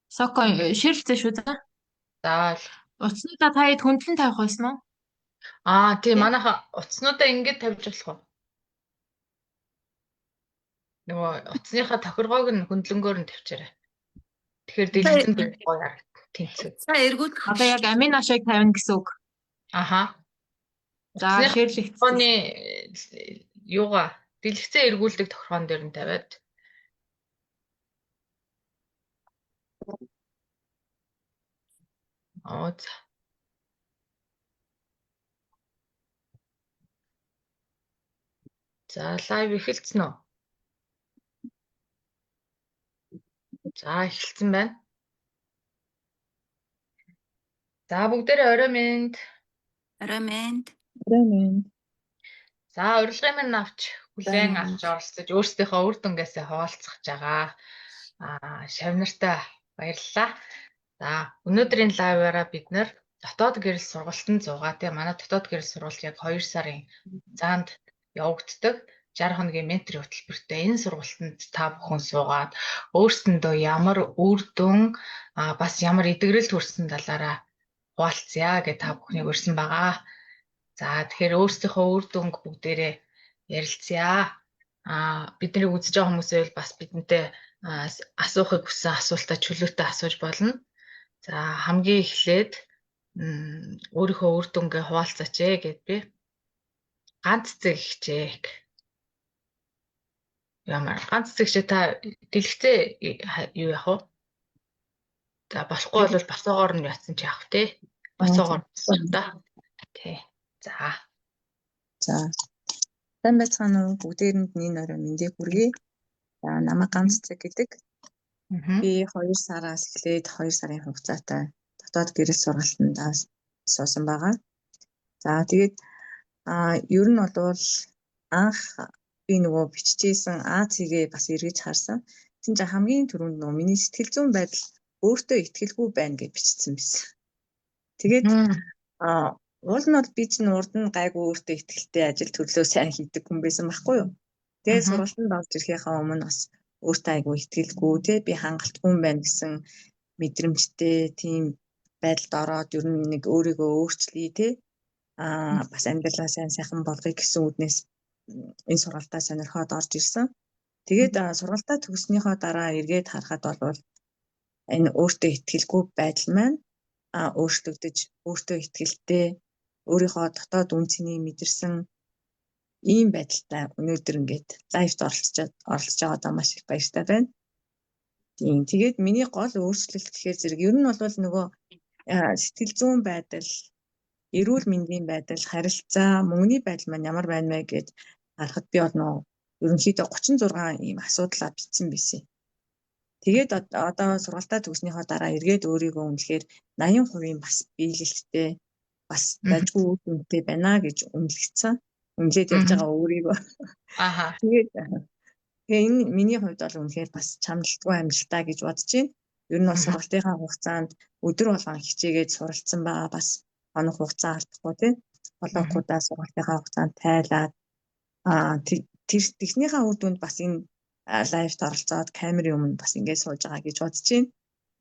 Соко ширхтэй шүү дээ. Заавал. Утаснуудаа та хэд хөндлөн тавих байсан уу? Тийм Тэ? манайха утаснуудаа ингэж тавьж болох уу? Нөгөө утасныхаа тохиргоог нь хөндлөнгөөр нь тавьчаарай. Тэгэхээр дэлгэцэн Тэ. гоё харагдана. Тэнцүү. За эргүүл Одоо яг амин ашиг тавина гэсэн үг. Аха. За Утасных ширлэгцсэн. тохиргооны юугаа дэлгэцэн эргүүлдэг тохиргоон дээр нь тавиад. Оо за. За лайв эхэлсэн үү? За эхэлсэн байна. За бүгдээрээ орой минь. ремент За урилгын минь авч хүлээн авч оролцож өөрсдийнхөө үр дүнгээсээ хуваалцах жагаа. Шавнартай баярлалаа. За өнөөдрийн лайваараа бид нэр дотоод гэрэл сургалтанд зугаа. Тэгээ манай дотоод гэрэл сургалт яг 2 сарын заанд явагддаг. 60 хоногийн менторийн хөтөлбөртэй энэ сургалтанд та бүхэн суугаад өөрсөндөө ямар үр дүн бас ямар эдгэрэл төрсэн талаараа хуваалцъя гэж та бүхнийг урьсан байгаа. За тэгэхээр өөрсдийнхөө үр дүнг бүгдээрээ ярилцъя. Биднийг үзэж байгаа хүмүүсээ бас бидэнтэй асуухыг хүссэн асуултаа чөлөөтэй асууж болно. За хамгийн эхлээд өөрийнхөө үр дүнгээ хуваалцаач гэд би ганц цэг хичээг. Ямар ганц цэгчээ та дэлгэцээ юу яах вэ? За болохгүй бол босоогоор нь ятсан ч яах вэ? Босоогоор та. Окей. За. Сайн байцгаана уу? Бүгдээрэнд энэ орой мэндийг хүргэе. За намайг ганц цэг гэдэг. Би 2 сараас эхлээд 2 сарын хугацаатай дотоод гэрэл сургалтандаас суусан байгаа. За тэгээд ер нь бол анх би нөгөө биччихсэн АЦ-гээ бас эргэж харсан. Тэгсэн чинь хамгийн түрүүнд нөгөө миний сэтгэл зүйн байдал өөртөө ихтгэлгүй байна гэж бичсэн байсан. Тэгээд уул нь бол би чинь урд нь гайгүй өөртөө ихтгэлтэй ажил төрлөө сайн хийдэг хүн байсан байхгүй юу? Тэгээд сургалтанд орж ирэхээ өмнө бас өөртөө айгүй ихтгэлгүй би хангалтгүй байна гэсэн мэдрэмжтэй тийм байдалд ороод ер нь нэг өөрийгөө өөрчлөе бас амьдралаа сайхан болгоё гэсэн үднээс энэ сургалтаа сонирхоод орж ирсэн. Тэгээд сургалтаа төгснөхийн дараа эргээд харахад бол энэ өөртөө ихтгэлгүй байдал маань өөрчлөгдөж өөртөө ихтгэлтэй өөрийнхөө дотоод үнцнийг мэдэрсэн ийм байдалтай өнөөдөр ингээд лайвт оролцож байгаа маш их баяртай байна. Тийм тэгээд миний гол өөрчлөлт гэхээр зэрэг ер нь бол нөгөө сэтгэл зүйн байдал, эрүүл мэндийн байдал, харилцаа, мөнгөний байдал маань ямар байна вэ гэд харахад би бол ерөнхийдөө 36 ийм асуудлаа бичсэн байсан. Тэгээд одоо сургалтаа төгснөхийн дараа эргээд өөрийгөө үнэхээр 80% бас биелэлттэй бас дажгүй үр дүнтэй байна гэж үнэлгэсэн. Үнэлээд явж байгаа өөрийгөө. Тэгээд энэ миний хувьд бол үнэхээр бас чамдалтгүй амжилтаа гэж бодож байна. Ер нь бол сургалтынхаа хугацаанд өдөр болгон хичээгээд суралцсан байгаа бас хоног хугацаа алдахгүй тийм. Болоокуудаа сургалтынхаа хугацаанд тайлаад техникийн үр дүнд бас энэ лайвт оролцоод камерын өмнө бас ингэж сууж байгаа гэж бодож байна.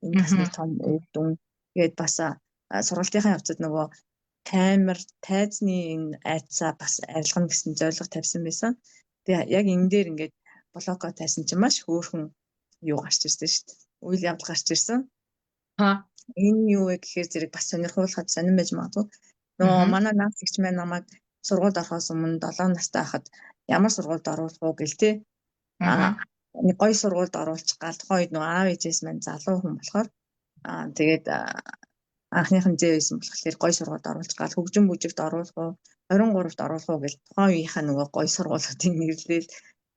Энэ бас нэг том үр дүн. Тэгээд бас сургалтынхаа явцад нөгөө камер тайзны энэ айцаа бас арилгана гэсэн зорилго тавьсан байсан. Тэгээ яг энэ дээр ингээд блоко тайсан чинь маш хөөрхөн юу гарч ирсэн шүү дээ. Үйл явдал гарч ирсэн. Энэ юу вэ гэхээр зэрэг бас сонирхуулахад сонирн байж магадгүй. Нөгөө манай наад зэгч маань намайг сургуульд орохоос өмнө 7 настай хахад ямар сургуульд оруулах уу гэл тээ. Нэг гоё сургуульд оруулчих гал тухайн үед нөгөө аав ээжээс маань залуу хүн болохоор тэгээд анхныхан зээ байсан болохоор гоё сургуульд оруулчих гал хөгжин бүжигт оруулах уу 23-т оруулах уу гэл тухайн үеийнхаа нөгөө гоё сургуулиудыг нэрлээл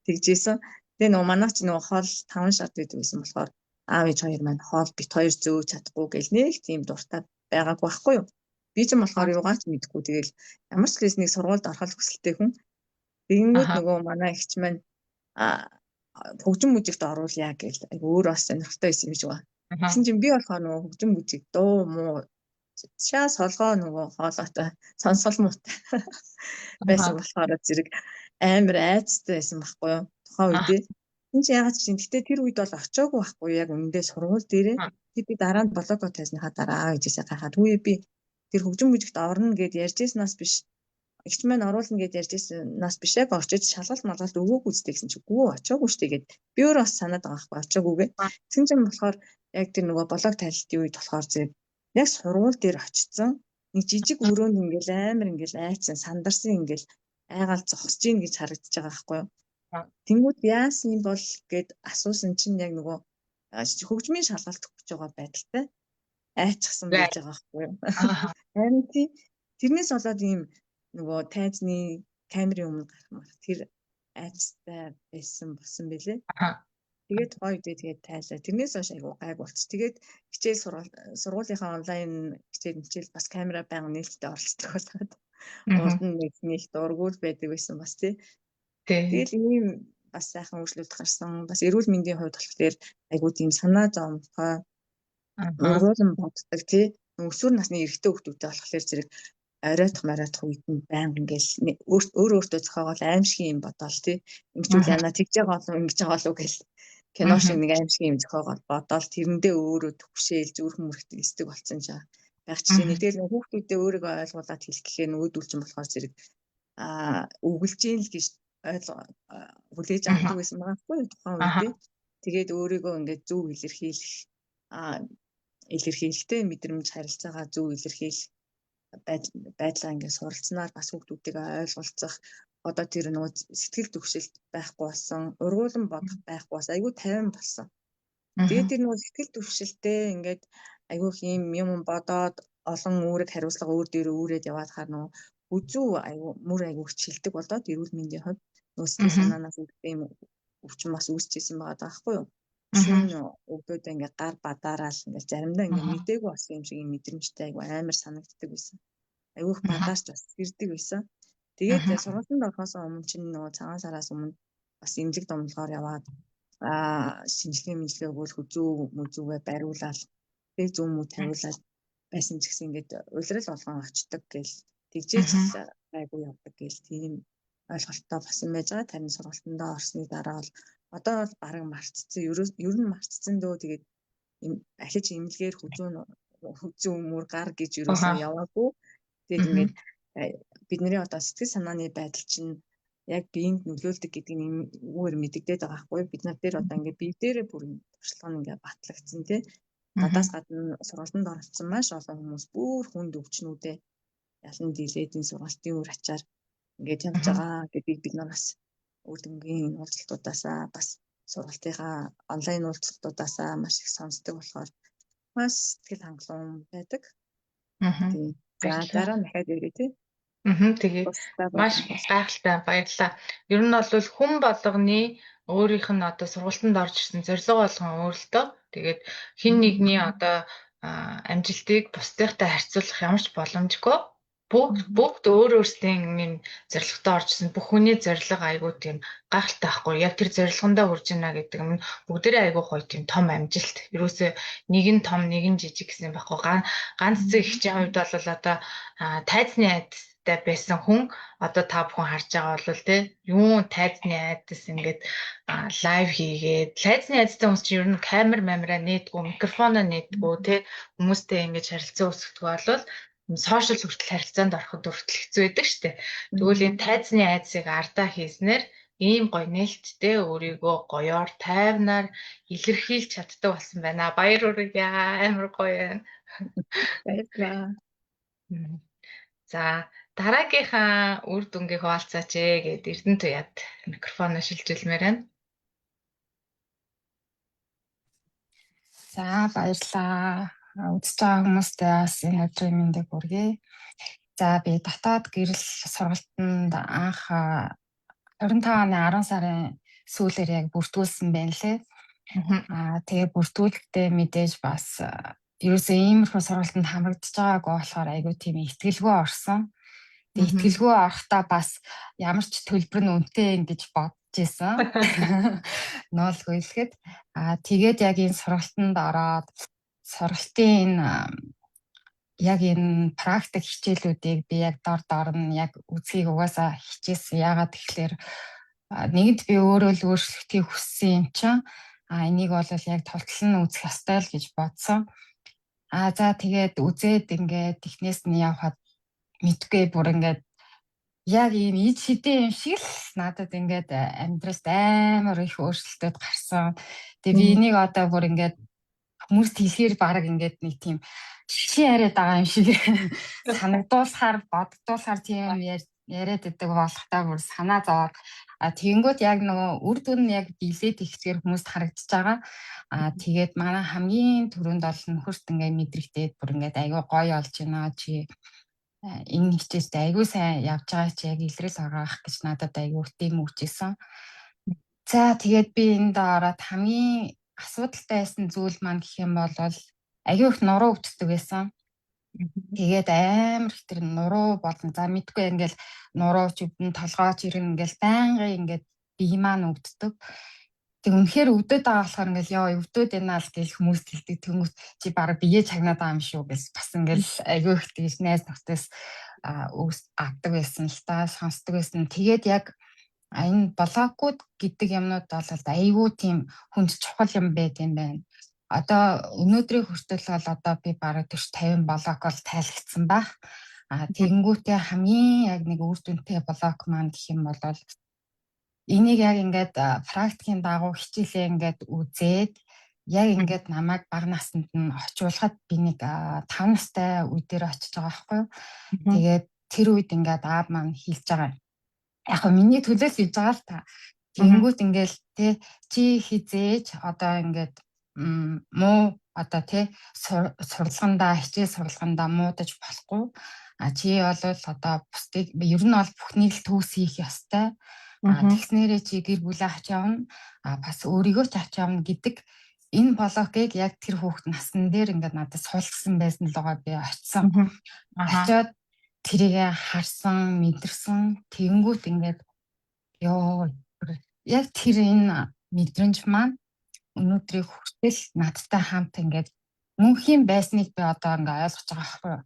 тэгжсэн. Тэгээ нөгөө манайч нөгөө хоол 5 шат байсан болохоор аав ээж хоёр маань хоол бит хоёр зөөж чадахгүй гэл нэг тийм дуртай байгаагүй байхгүй юу? Би ч юм болохоор юугаач мэдэхгүй тэгэл ямар ч нэг сургуульд ороход хүсэлтэй хүн. Тэгэнгүүт нөгөө манай эгч маань хөгжин бүжигт оруулъя гэл өөр бас сонирхолтой байсан юм шиг байна. Тэгсэн чинь би болохоор нөгөө хөгжин бүжиг дуу муу шаа солгоо нөгөө хоолойтой сонсгол муутай байсан болохоор зэрэг амар айцтай байсан байхгүй юу? Тухайн үедээ. Энд чи яагаад чинь гэтээ тэр үед бол очиагүй байхгүй яг үнэндээ сургууль дээрээ. би дараа нь блог тайзныхаа дараа гэжээсээ гайхаад үе би тэр хөгжим мужигт орно гэд ярьжсэнаас биш эгч маань оруулна гэд ярьжсэнаас биш яг очиж шалгалт малгалт өгөөгүй үстэй гэсэн чи үгүй очоогүй штэ гэд би өөрөө бас санаад байгаа байхгүй очоогүйгээ. Тэгсэн чинь болохоор яг тэр нөгөө блог тайлалтын үед болохоор зэрэг яг сургууль дээр очсон нэг жижиг өрөөнд ингээл амар ингээл айцсан сандарсан ингээл айгаал зогсож ийн гэж харагдаж байгаа байхгүй юу. Тэнгүүд яасан юм бол гэд асуусан чинь яг нөгөө хөгжмийн шалгалт өгч байгаа байдалтай айчсан байж байгаа байхгүй юу. Харин тэрнээс болоод ийм нөгөө тайзны камерын өмнө гарах тэр айцтай байсан болсон бэлээ. Тэгээд гоё үдээ тэгээд тайлаа. Тэрнээс хойш айгу гайг болчих. Тэгээд хичээл сургуулийнхаа онлайн хичээл бас камера байнга нээлттэй оролцдог болоод урд нь нэг дургуул байдаг байсан бас тий. Тэгэл ийм бас сайхан өөрчлөлт гарсан. Бас эрүүл мэндийн хувьд болохоор айгу тийм санаа зовхой ургуулсан боддог тий. Өсвөр насны эрэгтэй хүүхдүүдтэй болохоор зэрэг оройтх үед нь байнга ингээл өөртөө зохиогоол аимшиг юм бодоол тий. Ингэжүүл яана тэгж байгаа болов ингэж байгаа болов гэж кино шиг нэг аимшиг юм зохиогоол бодоол тэрэндээ өөрөө төвшөөл зүрх мөрөхтэй эсдэг болсон жаа. Байх чинь тэгэл хүүхдүүдээ өөрийгөө ойлгуулад хэлэх гэхээр нөгөөдүүлчин болохоор зэрэг үгэлж ийн л гэж хүлээж авдаг байсан байхгүй тухайн үедээ. Тэгээд өөрийгөө ингээд зөв илэрхийлэлтэй мэдрэмж харилцаагаа зөв илэрхийлэх байдлаа ингээд суралцсанаар бас хүүхдүүдийг ойлголцох одоо тэр нөгөө сэтгэл төвшөлт байхгүй болсон, ургуулсан бодох байхгүй бас айгүй 50 болсон. Тэгээд тэр нөгөө сэтгэл төвшөлтөө ингээд айгүй юм бодоод олон үүрэг хариуцлага өөр дээр үүрээд яваад хаар нөгөө үзүү айгүй мөр айгүй хилдэг болоод эрүүл мэндийн хувьд нөгөө сэтгэл санаанаас ийм өвчин бас үүсчихсэн байгаа даахгүй юу? Шүүн өгдөөд ингээд гар бадараал ингээд заримдаа ингээд мдээгүй болсон юм шиг юм мэдрэмжтэй айгүй амар санагддаг байсан. Айгүй их багаас бас ирдэг байсан. Тэгээд сургалтанд орохоос өмнө чинь нөгөө цагаан сараас өмнө бас эмнэлэг домлохоор яваад шинжилгээ өгөөл хүзүүгээ бариулаад тэг зөв мүү тавиулаад байсан ч гэсэн ингээд улирал болгон очдог гэл тэгжээж айгүй явдаг гэл тийм ойлголттой болсон байж байгаа. Таны сургалтанд орсны дараа бол одоо бол бараг марцсан. Ер нь марцсан дөө тэгээд ахиж эмнэлгээр хүзүү мөр гар гэж ерөөсөө яваагүй. Тэгээд ингээд бидний одоо сэтгэл санааны байдал чинь яг биеинд нөлөөлдөг гэдгийг үүгээр мэдэгдээд байгаа байхгүй. Бид нар дээр одоо ингээд бие дээрээ бүр туршлага нь ингээд батлагдсан тий. Надаас гадна сургалтанд оролцсон маш олон хүмүүс бүр хүнд өвчнүүдээ ялан дийлээдийн сургалтын үр ачаар ингээд явж байгаа гэдгийг бид нар бас үр дүнгийн уулзалтуудаасаа бас сургалтынхаа онлайн уулзалтуудаасаа маш их сонсдог болохоор маш сэтгэл хангалуун байдаг. За дараа нь дахиад ирээ тий. Тэгээ маш гайхалтай баярлалаа. Ер нь бол хүн болгоны өөрийнх нь одоо сургалтанд орж ирсэн зорилго болгон өөрлөлтөө. Тэгээд хин нэгний одоо амжилтыг бусдынхтай харьцуулах ямар ч боломжгүй. Бүгд өөрсдийн юм зорилготой орж ирсэн. Бүх хүний зорилго айгүй тийм гайхалтай байхгүй. Яг тэр зорилгондоо хүрж ийна гэдэг нь бүгдээрээ айгүй гоё тийм том амжилт. Ерөөсөө нэг нь том, нэг нь жижиг гэсэн байхгүй. Ганц зэг ихчийн хувьд бол одоо тайзны айдастай байсан хүн одоо та бүхэн харж байгаа бол тий юу тайзны айдас ингээд лайв хийгээд тайзны айдастай хүмүүс чинь ер нь камера нээдгүй, микрофоноо нээдгүй тий хүмүүстэй ингэж харилцаа үүсгэх бол сошиал хүртэл харилцаанд ороход хүртэл хэцүү байдаг шүү дээ. Тэгвэл энэ тайзны айдсыг ардаа хийснээр ийм гоё нээлттэй өөрийгөө гоёор тайвнаар илэрхийлж чаддаг болсон байна. Баяр хүргэе. Амар гоё байна. Баярлалаа. За дараагийнхаа үр дүнгийн хуваалцаач гээд Эрдэнэ туяад микрофоноо шилжүүлмээр байна. За баярлалаа. Үзэж байгаа хүмүүстээ бас энэ өдрийн мэндийг хүргэе. За би дотоод гэрэл сургалтанд анх 25 оны 10 сарын сүүлээр яг бүртгүүлсэн байна лээ. Тэгээ бүртгүүлэхдээ мэдээж бас ерөөсөө иймэрхүү сургалтанд хамрагдаж байгаагүй болохоор айгүй тийм ихтгэлгүй орсон. Тэгээ ихтгэлгүй орохдоо бас ямар ч төлбөр нь үнэтэй ингэж бодож исэн. Ноолгүй хэлэхэд тэгээд яг энэ сургалтанд ороод сургалтын яг энэ практик хичээлүүдийг би яг дор нь яг үзхийг угаасаа хичээсэн. Яагаад тэгэхээр нэгэнт би өөрөө л өөрчлөлтийг хүссэн юм чинь Энийг бол яг тултлан үзэх ёстой л гэж бодсон. За тэгээд үзээд ингээд технээс нь явхад мэдгүй бүр ингээд яг ийм ид шидэн юм шиг л надад ингээд амьдралд амар их өөрчлөлтүүд гарсан. Тэгээ би энийг одоо бүр ингээд хүмүүст хэлэхээр баг ингээд нэг тийм шишин яриад байгаа юм шиг санагдуулахаар боддуулахаар тийм яриад байдаг болохтой бүр санаа зовоод тэгэнгүүт яг нөгөө үр дүн нь яг дийлээд ихсгээр хүмүүст харагдаж байгаа. Тэгээд манай хамгийн түрүүнд бол нөхөрт ингээд мэдрэгдээд бүр ингээд айгүй гоё олж байна чи энэ хичээлд айгүй сайн явж байгаа чи яг илрэл агаах гэж надад айгүй тийм үгчээсэн. За тэгээд би энд ороод хамгийн асуудалтай байсан зүйл маань гэх юм бол айгүй их нуруу өвддөг байсан. Тэгээд амар их тэр нуруу болон за мэдгүй ингээл нуруу ч өвдөн толгойч ирэн ингээл байнгын ингээд бие маань өвддөг. Тэг үнэхээр өвдөд байгаа болохоор ингээл ёо өвдөд байна л гэж хүмүүс хэлдэг. Тэнгүүт чи баг бие чагнаад байгаа юм шүү гэж бас ингээл айгүй их тэгж найз нөхдөс авдаг байсан л та сонсдог байсан. Тэгээд яг энэ блокууд гэдэг юмнууд бол айгүй тийм хүнд чухал юм байт юм байна. Одоо өнөөдрийн хүртэл бол одоо би бараг 40-50 блок бол тайлгдсан баг. Тэгэнгүүтээ хамгийн яг нэг үр дүнтэй блок маань гэх юм бол энийг яг ингээд практикийн дагуу хичээлээ ингээд үзээд яг ингээд намайг бага наснд нь очиулахад би нэг 5 настай үе дээр очиж байгаа байхгүй юу. Тэгээд тэр үед ингээд аав маань хэлж байгаа. Яг миний төлөөс хэлж байгаа л та. Тэгэнгүүт ингээд чи хизээж одоо ингээд муу одоо сурлагандаа хичээл сурлагандаа муудаж болохгүй. Чи бол одоо бусдыг ер нь бол бүхнийг л төгс хийх ёстой. Тэгснээрээ чи гэр бүлээ авч явна. Бас өөрийгөө ч авч явна гэдэг энэ блокийг яг тэр хүүхэд насн дээр ингээд надад суулгасан байсан л байгаа би очисон. Очиод тэрийг харсан, мэдэрсэн. Тэгэнгүүт ингээд ёо яг тэр энэ мэдрэмж маань өнөөдрийг хүртэл надтай хамт ингээд мөнхийн байсныг би одоо ингээд ойлгож байгаа байхгүй юу.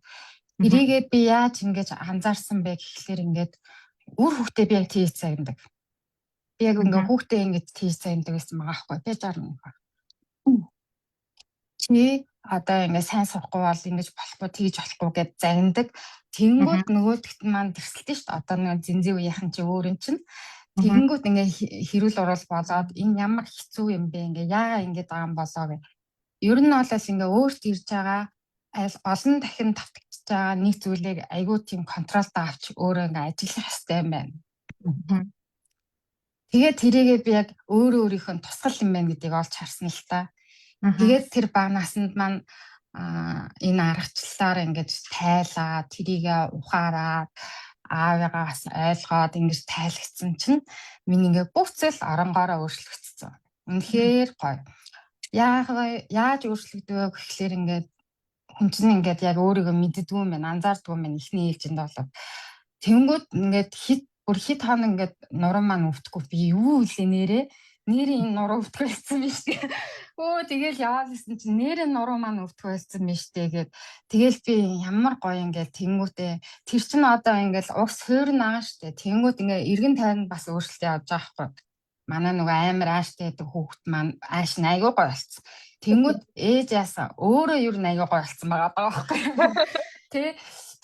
Тэрийгээ би яаж ингэж анзаарсан бэ гэхлээр ингээд үр хүүхдээ би яг тийж цагнадаг. Би яг ингээд хүүхдээ ингэж тийж цагнадаг гэсэн байгаа байхгүй. Би жарна. Чи одоо ингээд сайн сурахгүй бол ингэж болохгүй тийж болохгүй гэж загнадаг. Тэнгүүд нөгөөдөгт маань тэрсэлтэй шүү дээ. Одоо нэг зинзээ үеийнхэн чи өөр юм чинь. Тэгэнгүүт ингээ хэрүүл урал болоод энэ ямар хэцүү юм бэ ингээ яагаад ингэ байгаа юм болоо гэх. Ер нь бол ингээ өөрт ирж байгаа олон дахин давтагдж байгаа нэг зүйлийг айгүй тийм контролд авч өөрөө ингээ ажиллах хэрэгтэй юм байна. Тэгээд тэрийгээ би яг өөрийнхөө тусгал юм байна гэдгийг олж харсан л та. Тэгээд тэр бага наснд маань энэ аргачлалаар ингээд тайлаа, тэрийгээ ухаараад аавыгаас ойлгоод ингэж тайлгцсан чинь миний ингээ бүцэл оронгоороо өөрчлөгдсөн. Үнэхээр гоё. Яаж өөрчлөгдөв гэхлээр ингээд хүн чинь ингээд яг өөрийгөө мэддэггүй юм байна, анзаардгүй юм байна ихний ээлжинд болоод. Тэнгүүд ингээд бүр хит хоног ингээд нуруу маань өвдөхгүй би юу хэлээ нэрийн нуруу өвдөх байсан биш үү? Тэгэл яваад ирсэн чинь нэрийн нуруу маань өвдөх байсан биш тэгээд тэгэл би ямар гоё ингээл тэнгүүтээ тэр чинь одоо ингээл уус хойрн байгаа штэ. Тэнгүүд ингээ эргэн тойронд бас өөрчлөлт явж байгаа байхгүй. Манай нөгөө амар ааштай байдаг хүүхэд маань ааш нь айгүй гоё болсон. Тэнгүүд ээж яасан өөрөө ер нь айгүй гоё болсон байгаа байхгүй.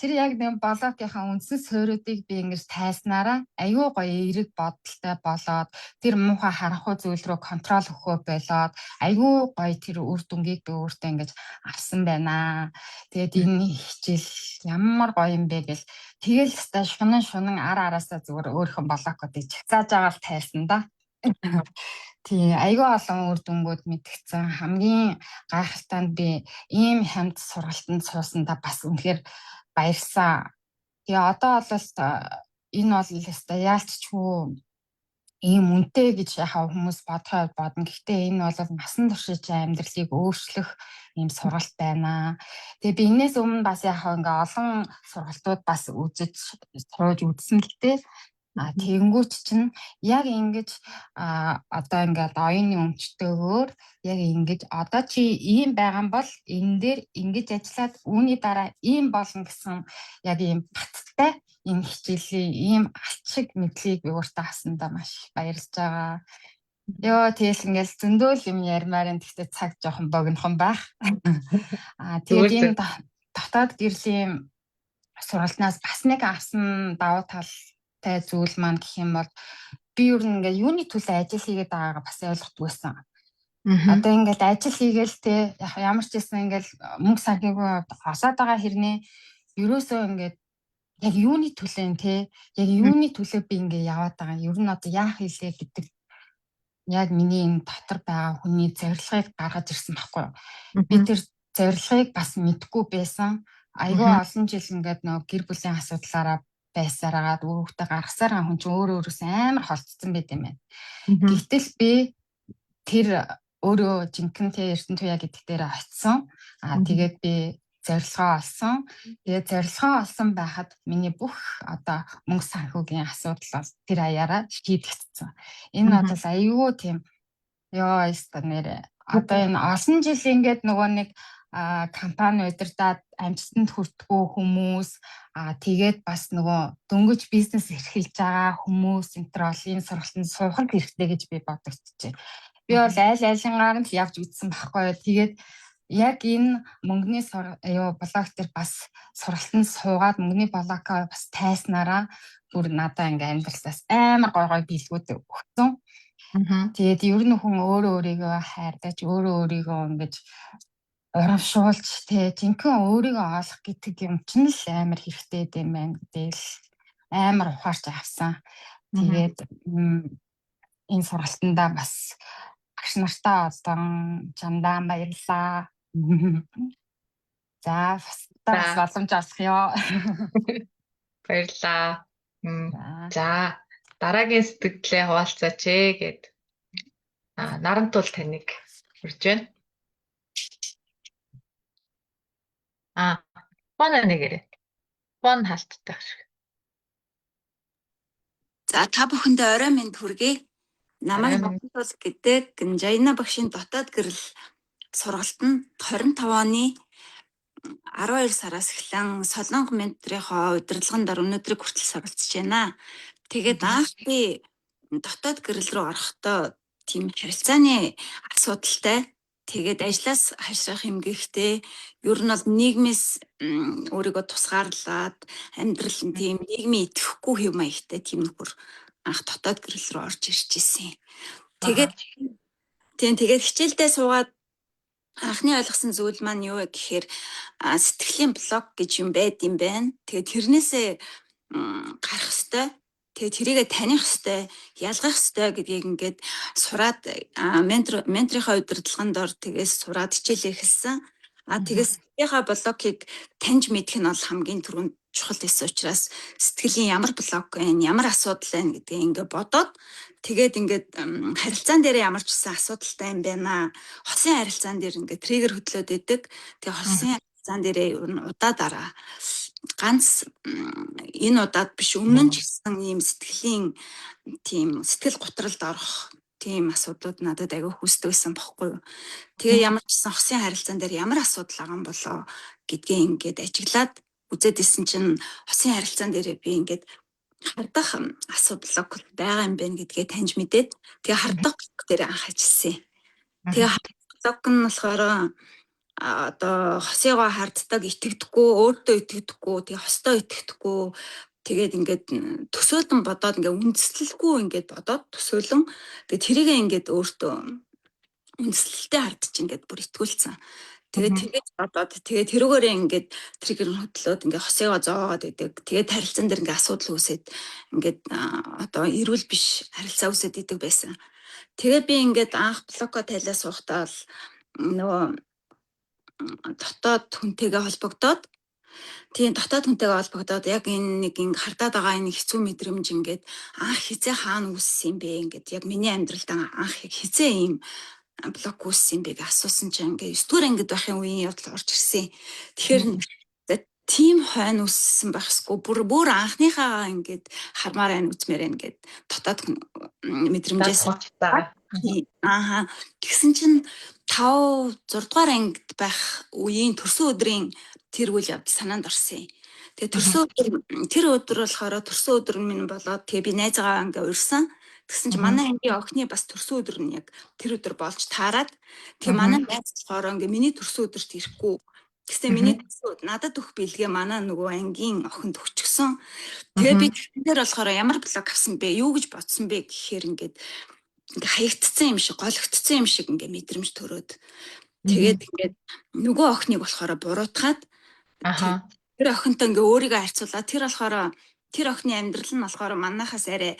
Тэр яг нэг блокийнхаа үндсэн суурьдыг би ингэж тайснараа айгүй гоё эерэг бодолтой болоод тэр муухай харанхуй зүйл рүү контрол өгөхөө болоод айгүй гоё тэр үр дүнгийг би өөртөө ингэж авсан байна. Тэгээд энэ хичээл ямар гоё юм бэ гэл тэгэл хэвээр шунан араасаа зүгээр өөрийнхөө блокуудыг чагсааж байгаа л тайлсан да. Тийм айгүй олон үр дүнгууд мэдгдсэн. Хамгийн гайхалтай нь би ийм хамт сургалтанд суусандаа бас үнэхээр баярсан. Тэгээ одоо бол энэ бол яалтчгүй ийм үнэтэй гэж яхаа хүмүүс бодно. Гэхдээ энэ бол насан туршиж амьдралыг өөрчлөх ийм сургалт байна. Тэгээ би энэс өмнө бас яхаа ингээ олон сургалтууд бас сууж үзсэн л дээ. Тэгэнгүүт чинь яг ингэж одоо ингээд оюуны өмчтөөгөөр яг ингэж одоо чи ийм байгаа бол энэ дээр ингэж ажиллаад үүний дараа ийм болно гэсэн яг ийм баттай энэ хичээлийн ийм алчиг мэдлийг би өөртөө авсандаа маш баярлж байгаа. Ёо тэгэл ингээл зөндөөл юм ярмаар энэ гэхдээ цаг жоохон богинохон байх. Тэгээд энэ дотоод гэрлийн сургалтнаас бас нэг авсан давуу талтай зүйл маань гэх юм бол би юу нэг ингээд юуны төлөө ажил хийгээд байгаагаа бас ойлгохгүй байсан. Одоо ингээд ажил хийгээл те ямар ч гэсэн ингээд мөнгө санхигүй хасаад байгаа хэрнээ ерөөсөө ингээд яг юуны төлөө те яг юуны төлөө би ингээд яваад байгаа. Ер нь одоо яах хэлээ гэдэг яг миний энэ дотор байгаа хүний зорилгыг гаргаж ирсэн байхгүй юу. Би тэр зорилгыг бас мэдгүй байсан. Айгүй олон жил ингээд нөгөө гэр бүлийн асуудлаараа байсараад өөртөө гаргасаар хүн чинь өөрөөс амар холцсон байт юм байна. Гэтэл би тэр өөрөө жинхэнэ тэ Эрдэнэ туяа гэдэг дээр очисон. Тэгээд би зорилгоо олсон. Тэгээд зорилгоо олсон байхад миний бүх одоо мөнгө санхүүгийн асуудал бол тэр аяараа шийдэгдсэн. Энэ бол аюу тийм ёо яста нэрэ. Одоо энэ олон жил ингээд нөгөө нэг компани удирдаад амжилтанд хүртгүү хүмүүс тэгээд бас нөгөө дөнгөж бизнес эрхэлж байгаа хүмүүс энтеролын сургалтанд суух хэрэгтэй гэж би бодогдчихжээ. Би бол айл-айлангаар нь явж үзсэн байхгүй. Тэгээд яг энэ мөнгөний блог дээр бас сургалтанд суугаад мөнгөний блогоо бас тайснараа бүр надаа ингээ амьдралаас амар гой биелгүүд өгсөн. Тэгээд ер нь хүн өөрийгөө хайрлаж өөрийгөө ингэж урамшуулж жинхэнэ өөрийгөө олох гэдэг юм чинь л амар хэрэгтэй юм байна гэдэл амар ухаарч авсан. Тэгээд энэ сургалтандаа бас багш нартаа олон чамдаа баярлаа. За бас боломж олгоё. Баярлаа. За дараагийн сэтгэлээ хуваалцаач гэд. Нарантуул таныг хүрж байна. Фон нэгээрээ. Фон халттай шиг. За та бүхэндээ орой минь хүргэе. Намайг Нарантуул гэдэг Жаяна багшийн дотоод гэрэл сургалт нь 25 оны 12 сараас эхлэн Солонгос менторийнхоо удирдлаганд өнөөдрийг хүртэл суралцж байна. Тэгээд анх би дотоод гэрэл рүү орохдоо тийм харилцааны асуудалтай. Тэгээд ажлаас хашрах юм гэхтээ ер нь бол нийгмээс өөрийгөө тусгаарлаад амьдрал нь тийм нийгмийн идэхгүй хэв маягтай тийм нөхөр анх дотоод гэрэл рүү орж ирж ирсэн. Тэгээд хичээлдээ суугаад анхны ойлгосон зүйл маань юу вэ гэхээр сэтгэлийн блок гэж юм байд юм байна. Тэгээд тэрнээсээ гарах ёстой. Тэгээд тэрийгэ таних ёстой, ялгах ёстой гэдгийг ингээд сураад менторийнхоо удирдлаганд ор тэгээс сураад хичээлээ эхэлсэн. Тэгээс сэтгэлийнхаа блокийг таньж мэдэх нь бол хамгийн түрүүнд чухал байсан учраас сэтгэлийн ямар блок байна, ямар асуудал байна гэдгийг ингээд бодоод тэгээд ингээд харилцаан дээр ямар ч гэсэн асуудалтай юм байна. Хосын харилцаан дээр ингээд триггер хөдлөөд идэг. Тэгээд хосын харилцаан дээрээ удаа дараа ганц энэ удаад биш өмнө нь ч гэсэн ийм сэтгэлийн тийм сэтгэл готролд орох тийм асуудлууд надад аягүй хүсдэг байсан бохгүй юу. Тэгээ ямар ч гэсэн хосын харилцаан дээр ямар асуудал байгаа юм болоо гэдгээ ингээд ажиглаад үзээд исэн чинь хосын харилцаан дээр би ингээд хардах асуудал байгаа юм байна гэдгээ таньж мэдээд тэгээ хардах дээр анх ажилласан. Тэгээ хардах нь болохоор одоо хосыгоо харддаг, итгэдэггүй, өөртөө итгэдэггүй, тэгээ хостоо итгэдэггүй, тэгээд ингээд төсөөлөн бодоод ингээд үндэслэлгүй ингээд бодоод төсөөлөн тэгээд тэрийгээ ингээд өөртөө үндэслэлтэй хардж ингээд бүр итгүүлсэн. Тэгээд бодоод тэгээд тэрүүгээрээ ингээд триггер хөдлөөд ингээд хосыгоо зоогоод идэг. Тэгээд харилцаан дээр ингээд асуудал үүсээд ингээд одоо эрүүл биш харилцаа үүсээд идэг байсан. Тэгээд би ингээд анх блокоо тайлаа суухдаа л нөгөө дотоод хүнтэйгээ холбогдоод яг энэ нэг ингэ хардаад байгаа энэ хэцүү мэдрэмж ингээд анх хизээ хаана үүссэн юм бэ ингээд яг миний амьдралд анх хизээ ийм блок үүссэн юм бэ гэж асуусан чинь ингээд 9 дугаар ангид байхын үеийн явдал орж ирсэн. Тэгэхээр тийм хойно үүссэн байхсгүй бүр анхныхаа ингээд хармаар байна үзмээр байна гэд дотоод мэдрэмжээс тэгсэн чинь 5 6 дугаар ангид байх үеийн төрсөн өдрийн тэр үйл явдал санаанд орсон. Тэгээ төрсөн өдөр болохоор төрсөн өдөр минь болоод тэгээ би найзаагаа ингээ урьсан. Тэгсэн чинь манай ангийн охины бас төрсөн өдөр нь яг тэр өдөр болж таарад тэгээ манай найз болохоор ингээ миний төрсөн өдөрт ирэхгүй. Тэгсэн миний төрсөн надад өгөх бэлгээ манай нөгөө ангийн охинд өгчихсөн. Тэгээ би тэр болохоор ямар блог авсан бэ? Юу гэж бодсон бэ гэхээр ингээ хаягдцсан юм шиг, гологдцсан юм шиг ингээ мэдрэмж төрөөд. Тэгээд ингээд нөгөө охиныг болохоор буруутгаад тэр охинтой ингээ өөрийгөө харьцуулаад тэр болохоор тэр охины амьдрал нь болохоор манайхаас арай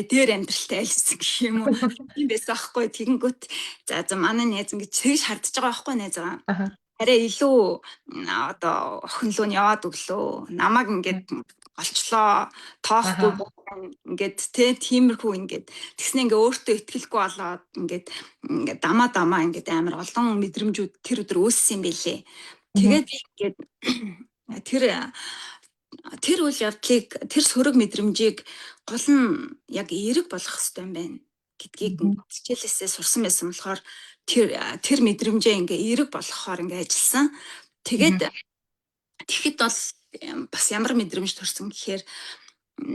дээр амьдралтай айлсан гэх юм уу. Тийм байсан аахгүй. Тэгэнгүүт за манай найз ингэж тэгж хардж байгаа аахгүй найзгаа. Арай илүү одоо охин руу нь яваад өглөө. Намайг ингээд олчлоо. Тоохгүй ингээд тиймэрхүү ингээд тэгснэ ингээ өөртөө итгэлгүй болоод ингээд дамаа ингээд амар олон мэдрэмжүүд тэр өдөр үүссэн юм байлээ. Тэгээд ингээд тэр үйл явдлыг тэр сөрөг мэдрэмжийг гол нь яг эерэг болгох хэрэгтэй юм байна гэдгийг хичээлээсээ сурсан байсан болохоор тэр мэдрэмжээ ингээ эерэг болгохоор ингээ ажилласан. Тэгээд тэгэхэд бол бас ямар мэдрэмж төрсөн гэхээр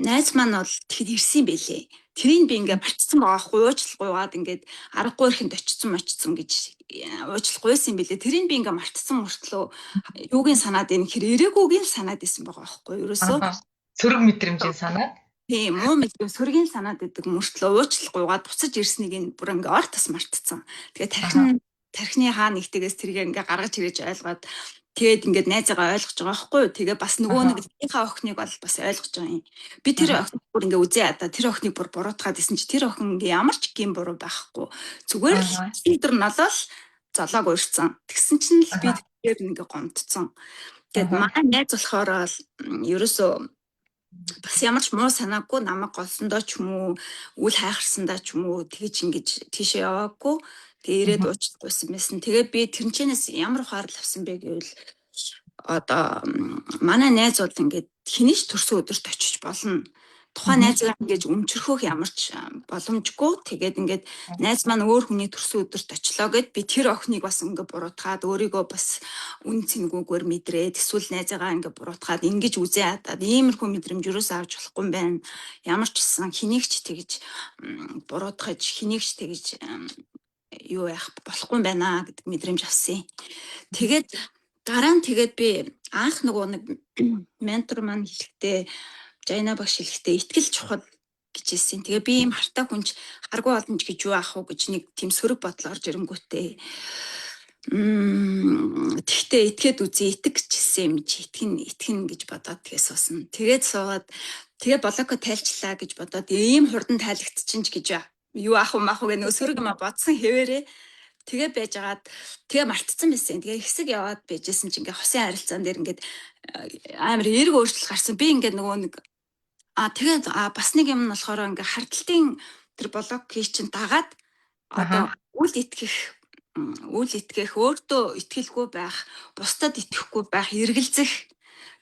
найз маань бол тэгэхэд ирсэн байлээ. Тэрийг би ингээ барьцсан байгаа хуйчлгуугаад ингээд аргагүй ихэнд очсон гэж уучлах гуйсан юм билээ. Тэрийг би ингээ мартсан мөртлөө юугийн санаад энэ хэр эрээгүүгийн санаад исэн байгаа байхгүй юу? Ерөөсөө сөрөг мэдрэмжийн санаад. Тийм муу мэдрэмж сөргийн санаад идэг мөртлөө уучлах гуйгаад буцаж ирснийг нь бүр ингээ ор тас мартцсан. Тэгээ тархины хаа нэгтгээс тэрийг ингээ гаргаж ирэж ойлгоод тэгээд ингээд найзаагаа ойлгож байгаа байхгүй юу? Тэгээ бас нөгөө нэгийнхээ охиныг бол бас ойлгож байгаа юм. Би тэр охиныг бүр ингээ үзээ ядаа тэр охиныг бүр буруутгаад исэн чи тэр охин ингээ ямар ч гин буруу байхгүй. Зүгээр л фильтр налал золоог уурсан. Тэгсэн чинь л би тэр ингээ гомдсон. Тэгээд манай найз болохоор ерөөсөө бас ямар ч муу санаагүй намайг голсондоо ч юм уу үл хайхарсандаа ч юм уу тэгж ингэж тийшээ яваагүй. Тэгээ ирээд уучлахгүйсэн байсан. Тэгээд би тэрнчэнээс ямар ухаарл авсан бэ гэвэл одоо манай найз бол ингээд хинийч төрсөн өдөрт очиж болно. Тухайн найзгаа ингэж өмчрөхөх ямар ч боломжгүй. Тэгээд ингээд найз маань өөр хүний төрсөн өдөрт очлоо гэд би тэр охиныг бас ингээд буруутгаад өөрийгөө бас үн цэнгүүгээр мэдрээд эсвэл найзаагаа ингээд буруутгаад ингэж үзээ хадаад иймэрхүү мэдрэмж юус авч болохгүй юм байна. Ямар ч гэсэн хинийгч тэгж буруутгаж хинийгч тэгж юу яах болохгүй юм байна гэдэг мэдрэмж авсан. Тэгээд дараа нь тэгээд би анх нөгөө нэг ментор маань хэлэхдээ Жайна багш хэлэхдээ итгэл чухал гэж хэлсэн. Тэгээ би ийм хартай хүнч харгүй боломж гэж юу аах вэ гэж нэг тийм сөрөг бодол орж ирэнгүүтээ тэгтээ итгээд үзье итэг гэжсэн юм чи итгэн гэж бодоод тэгээ суусан. Тэгээд суугаад тэгээ блоко тайлчлаа гэж бодоод ийм хурдан тайлагдчихж гэж юу аах вэ гэх нөө сөрөг юм бодсон хэвээрээ тэгээ байжгаад тэгээ мартцсан байсан. Тэгээ хэсэг яваад байжсэн чи ингээ хосын харилцаан дээр ингээд амар эерэг өөрчлөлт гарсан. Би ингээд нөгөө нэг тэгээд бас нэг юм нь болохоор ингээ хардталтын тэр блок чинь дагаад одоо үл итгэх өөртөө итгэлгүй байх, бусдад итгэхгүй байх, эргэлзэх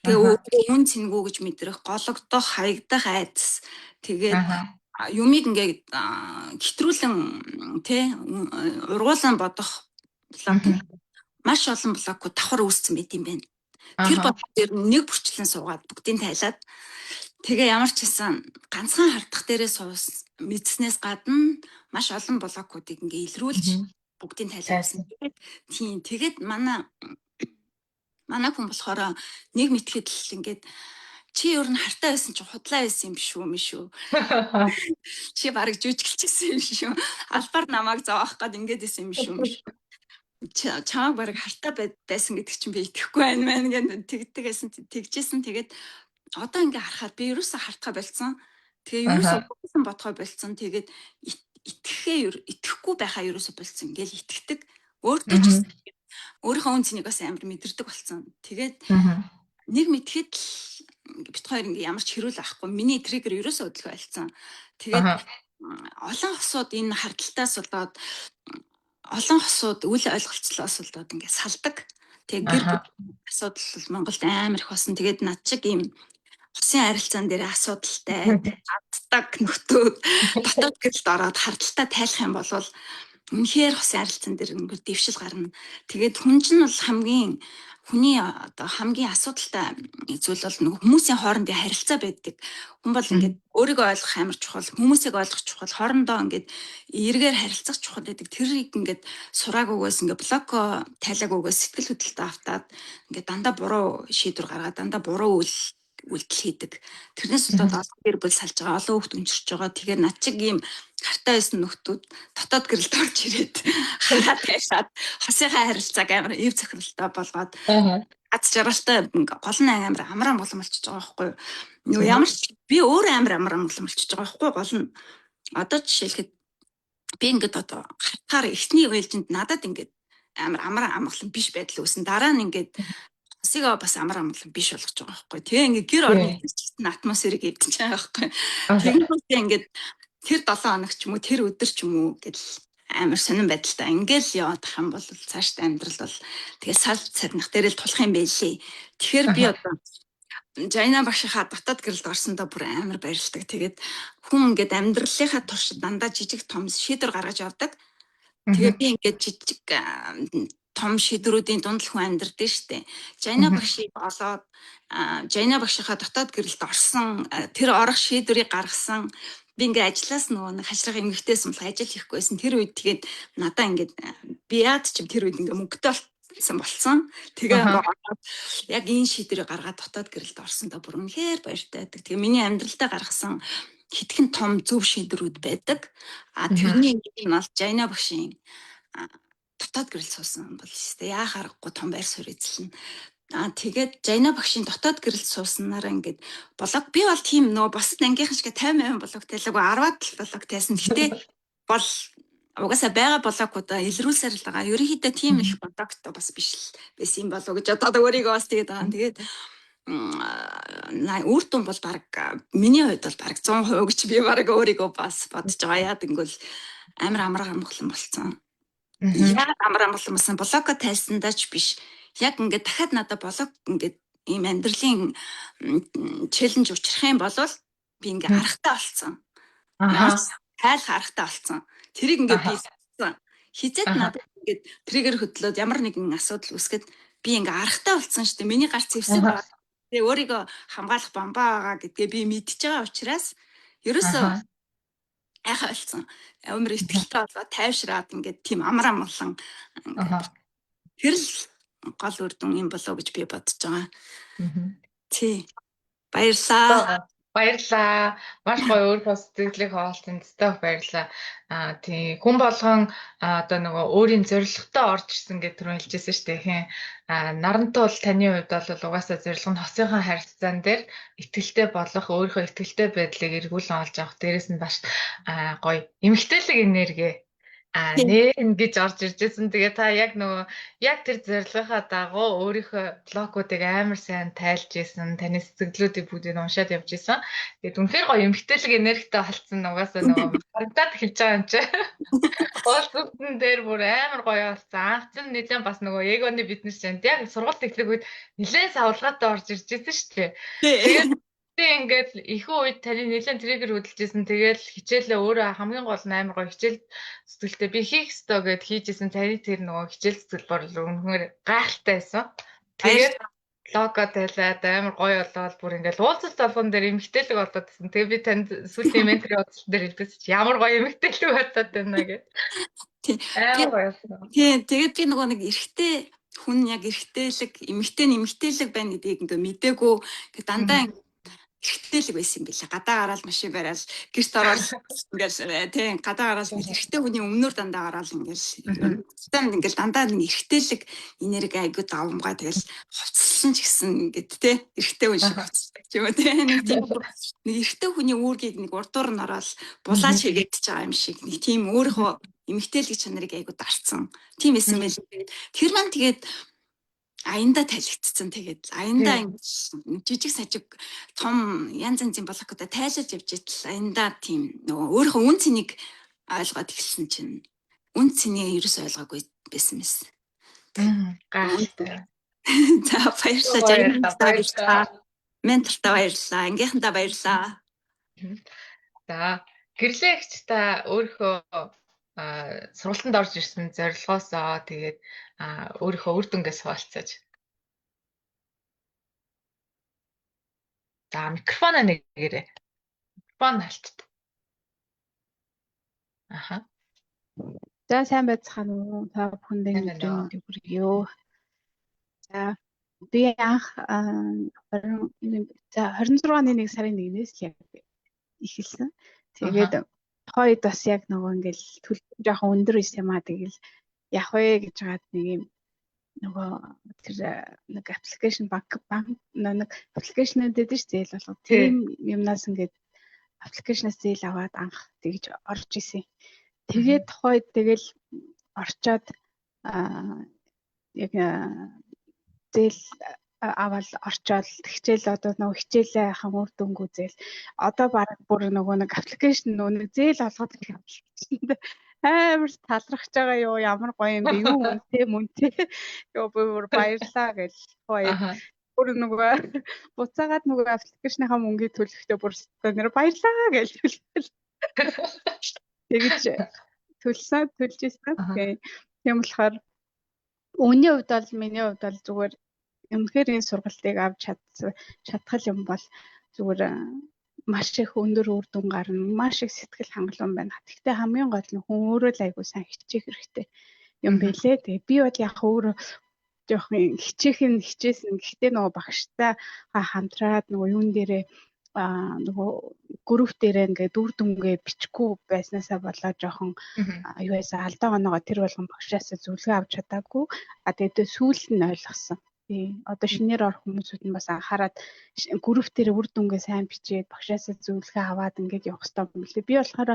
тэгээ өөрийн үн цэнгүү гэж мэдрэх, гологдох, хаягдах айдас тэгээд юмыг ингээд хэтрүүлэн ургуулan бодох маш олон блокууд давхар үүссэн байт юм байна. Тэр бодлого дээр нэг бүрчлэн суугаад бүгдийг тайлаад тэгээ ямар ч хэсэн ганцхан хардах дээрээ мэдснээс гадна маш олон блокуудыг ингээд илрүүлж бүгдийг тайлуулсан. Тийм тэгээд манай хүн болохоор нэг мэтгэд л ингээд чи ер нь хартай байсан чи худлаа байсан юм биш үү? Чи барыг жүжиглчихсэн юм шүү. Албаар намайг зовоох гээд ингээд исэн юм биш үү? Чамайг барыг хартай байсан гэдэг чинь би итгэхгүй байна гэд тэгжсэн. Тэгээд одоо ингээ харахад би ерөөсө хартгаа болцсон. Тэгээ ерөөсө бодхой болцсон. Тэгээд итгэхгүй байхаа ерөөсө болцсон. Ингээл итгэдэг. Өөртөө ч өөрийнхөө үн цэнийг бас амар мэдэрдэг болцсон. Тэгээд нэг мэдхэд бит хоёр ингээ ямар ч хэрүүл авахгүй миний триггер ерөөсөө өдлөх байлцсан. Тэгээд олон хосууд энэ хардталтаас болоод олон хосууд үл ойлголцлоос болоод ингээ салдаг. Тэгээд гэр бүлийн асуудал бол Монголд амар их болсон. Тэгээд над шиг ийм хосын харилцаан дээр асуудалтай аддаг нөхдүүд дотоод гэрэлд ороод хардталтаа тайлах юм бол үнэхээр хосын харилцаан дээр ингээд дэвшил гарна. Тэгээд хүн чинь бол хүний одоо хамгийн асуудалтай зүйл бол нөгөө хүмүүсийн хоорондын харилцаа байдаг. Хүн бол ингээд өөрийгөө ойлгох амар чухал, хүмүүсийг ойлгох чухал, хоорондоо ингээд эргээр харилцах чухал гэдэг. Тэрийг ингээд сураагүйгээс ингээд блоко тайлаагүйгээс сэтгэл хөдлөлтөд автаад ингээд дандаа буруу шийдвэр гаргаад дандаа буруу үйлдэл хийдэг. Тэрнээс болоод олон гэр бүл салж байгаа, олон хүүхд өмчөрч байгаа. Тэгэхээр над чиг ийм хартай байсан нөхдүүд дотоод гэрэлд орж ирээд хараа тайшаад хосынхаа харилцааг амар эв цохиролтой болгоод аз жаргалтай гол нь амар амраа болон болчихж байгаа байхгүй юу. Нөгөө ямар ч би өөрөө амар болон болчихж байгаа байхгүй гол нь одоо жишээлхэд би ингээд одоо хатгаар эхний ээлжинд надад ингээд амар амраа амгалан биш байдал үүсэн. Дараа нь ингээд хосыгаа бас амар амгалан биш болгож байгаа байхгүй. Тэгээ ингээд гэр орны атмосферыг эвдэж байгаа байхгүй. Тэгээд ингээд тэр 7 хоног ч юм уу тэр өдөр ч юм уу гэл амар сонирн байдалтай ингээл яваад ах юм бол цаашд амьдрал бол тэгээ сар царнах дээр л тулах юм байлээ. Тэгэхээр би одоо Жайна багшийнхаа дотоод гэрэлд орсондоо бүр амар баярлдаг. Тэгээд хүн ингээд амьдралынхаа туршид дандаа жижиг том шийдвэр гаргаж явдаг. Тэгээд би ингээд жижиг том шийдвэрүүдийн дунд л хүн амьдрдаг штэ. Жайна багшийг олоод Жайна багшийнхаа дотоод гэрэлд орсон тэр орох шийдвэрийг гаргасан би ингээ ажиллаас нөгөө нэг хашрах эмгэгтэйсэн бол ажил хийхгүйсэн тэр үед тэгээд надаа ингээд би яад ч тэр үед ингээ мөнгөтэй болсон. Тэгээ яг энэ шийдвэрийг гаргаад дотоод гэрэлд орсондоо бүр үнэхээр баяртай байдаг. Тэгээ миний амьдралдаа гаргасан хитгэн том зөв шийдвэрүүд байдаг. Тэрний нэг нь бол Жайна багшийн дотоод гэрэлд суусан бол яа харахгүй том байр суурь эзэлнэ. Тэгээд Жайна багшийн дотоод гэрэлд сууснараа ингээд блог би бол тийм нөгөө босод ангийнхан шиг 50% блог тайлаагүй 10-аад блог тайсан. Гэтэ бол угаасаа байгаа блогуудаа илрүүлсээр л байгаа. Ерөнхийдөө тийм их блогтой бас биш л байсан юм болов уу гэж одоо өөрийгөө бас тэгээд байгаа. Тэгээд үр дүн бол баг миний хувьд бол баг 100% гэж би баг өөрийгөө бас бодож байгаа. Яа гэвэл амар амгалан болсон. Яагаад амгалан болсон блогоо тайлсандаа ч биш. Яг ингээд дахиад надад блог ингээд ийм амьдралын челленж учрах юм бол би ингээд аргатай болсон. Тайлах аргатай болсон. Тэрийг ингээд би хизээд надад ингээд триггер хөдлөөд ямар нэгэн асуудал үүсгэд би ингээд аргатай болсон шүү дээ. Миний гарц эвсэг байгаа. Тэгээ өөрийгөө хамгаалах бамбаа байгаа гэдгээ би мэдчихэж байгаа учраас ерөөсөө айхаа болсон. Амар ихтгэлтэй болоод тайвшраад ингээд тийм амгалан тэр л гол үр дүн юм болоо гэж би бодож байгаа. Тий. Баярлалаа. Баярлалаа. Маш гоё өөрийнхөө сэтгэлийг хаалтын төстэй баярлалаа. Тийм хүн болгон одоо нөгөө өөрийн зорилготой орж ирсэн гэж түрүү хэлжсэн шүү дээ. Нарантай бол таны хувьд бол угаасаа зорилго нь хосынхаа харилцаан дээр итгэлтэй болох, өөрийнхөө итгэлтэй байдлыг эргүүлэн олж авах, дээрэс нь баш гоё эмгтээлэг энерги нэн гэж орж иржсэн. Тэгээ та яг нөгөө яг тэр зорилгынхаа дагуу өөрийнхөө блокуудыг амар сайн тайлж исэн, таны сэтгэлдлүүдийг бүгдийг уншаад явж исэн. Тэгээд үнэхээр гоё эмгтээлэг энергитэй болсон угаасаа нөгөө харагдаад эхэлж байгаа юм чи. Уулзсан дээр бүр амар гоё болсон. Анх чинь нэлээд бас нөгөө эгоны биднес чинь яг сургалт эхлэх үед нэлээд савлгаатай орж иржсэн шүү дээ. Тэгээд ингээд их үед таны нэлээд триггер хөдөлжсэн. Тэгээд хичээлээ өөрөө хамгийн гол нь амар гоё хичээл сэтгэлтэй би хийх ёстой гэд хийжсэн. Таны тэр нөгөө хичээл сэтгэл бол үнэхээр гайхалтай байсан. Тэгээд лого тайлаад амар гоё болоод бүр ингээд уулзалт болгон дээр эмгтээлэг болоод байсан. Тэгээ би танд сүүлийн ментори уулзалт дээр хэлсэн чи ямар гоё эмгтээлэг болоод байна гэд. Амар гоё болсон. Тий, тэгээд би нөгөө нэг эрэгтэй хүн яг эрэгтэйлэг, эмгтээлэг байна гэдгийг ингээ мдээгүй ингээ дандаа эрэгтэйлэг байсан юм билээ. Гадаа гараад машин бараал гэрт ороод ингээл тийм гадаа гараад эрэгтэй хүний өмнөр дандаа гараад ингээл дандаа нэг эрэгтэйлэг энерги айгуу давмгаа тэгэл хувцсан ч гэсэн ингээд тийм эрэгтэй хүн шиг хувцдаг юм тийм нэг эрэгтэй хүний үүргийг нэг урдуур нь ороод булаач хийгээд байгаа юм шиг нэг тийм өөрийнхөө эмгтээлэг чанарыг айгуу дарцсан. Тийм байсан байл. Тэр маань тэгээд аянда тайлгдсан. Тэгээд аянда жижиг сажиг том янз янзын блокуудаа тайлж явж итэл аянда тийм нөгөө өөрийнхөө үн цэнийг ойлгоод эхэлсэн чинь үн цэнийг ерөөс ойлгоогүй байсан мэс. Гайхалтай. За баярлалаа. Ментортаа баярлалаа. Ангийнхантаа баярлалаа. За гэрлээгч та өөрийнхөө сургалтанд орж ирсэн зорилгоосоо тэгээд өөрийнхөө үр дүнгээс хуваалцаж. За микрофон нэгээрээ. Микрофон хальтд. Аха. За сайн байцгаана уу? Та бүхэндээ Сайн байна өдрийн уу? мэндийг хүргэе. За би анх 26-ны 1 сарын 1-ээс л яг эхэлсэн. Тэгээд хойд бас яг нөгөө ингээл төлөв жоохон өндөр байсан юм аа, тэгэл явах вэ гэж хаад нэг юм нөгөө тэр нэг аппликейшн банк нэг аппликейшнүүд дээр зээл болгоо. Тийм юмнаас ингээд аппликейшнаас зээл аваад анх тэгж орж исэн. Тэгээд хойд тэгэл орчоод яг зээл аваад орчоод тэгчээл одоо нөгөө хичээлээ хаан үр дүнг үзэл одоо баг бүр нөгөө нэг аппликейшн нөгөө зээл олгоод явчихсан. Амар талархаж байгаа юу, ямар гоё юм бэ, юу үнэтэй ёо бүр баярлаа гэж хойд бүр нөгөө буцаагаад нөгөө аппликейшныхаа мөнгийг төлөхдөө бүр нэр баярлаа гэж төлөв. Тэгэж төлж ирсэн. Тийм болохоор миний хувьд бол зүгээр үнэхээр энэ сургалтыг авч чадхал юм бол зүгээр маш их өндөр үр дүн гарна, маш их сэтгэл хангалуун байна. Гэхдээ хамгийн гол нь хүн өөрөө л айгуу сайн хичээх хэрэгтэй юм байлээ. Тэгээ би бол яг өөрөө жоохон хичээсэн. Гэхдээ нөгөө багштай хамтраад нөгөө юун дээрээ нөгөө групп дээрээ ингээд үр дүнгээ бичихгүй байснаасаа болоод жоохон юу байсан алдаа оноогоо тэр болгон багшаас зөвлөгөө авч чадаагүй. Тэгээд сүүлд нь ойлгосон. Одоо шинээр орох хүмүүсүүд нь бас анхаарад групп дээр үр дүнгээ сайн бичээд багшаас зөвлөгөө аваад ингээд явах хэрэгтэй юм лээ. Би болохоор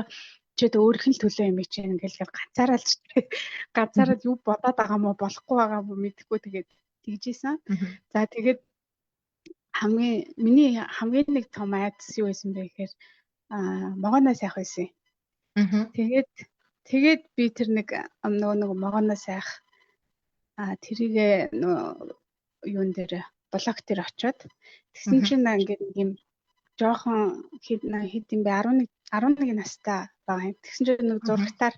чид өөрөх нь төлөө юм чинь ингээд ганцаараа юу бодоод байгаа мó болохгүй байгаа мó мэдэхгүй тэгээд тэгжсэн. За тэгээд миний хамгийн нэг том айдас юу байсан бэ гэхээр могоноос яах байсан. Тэгээд би тэр нэг нөгөө могоноос яах тэрийгээ юун дээр блог дээр очиод тэгсэн чинь ингээд нэг юм жоохон хэд юм бэ 11 настай байгаа юм. Тэгсэн чинь нэг зурагтаар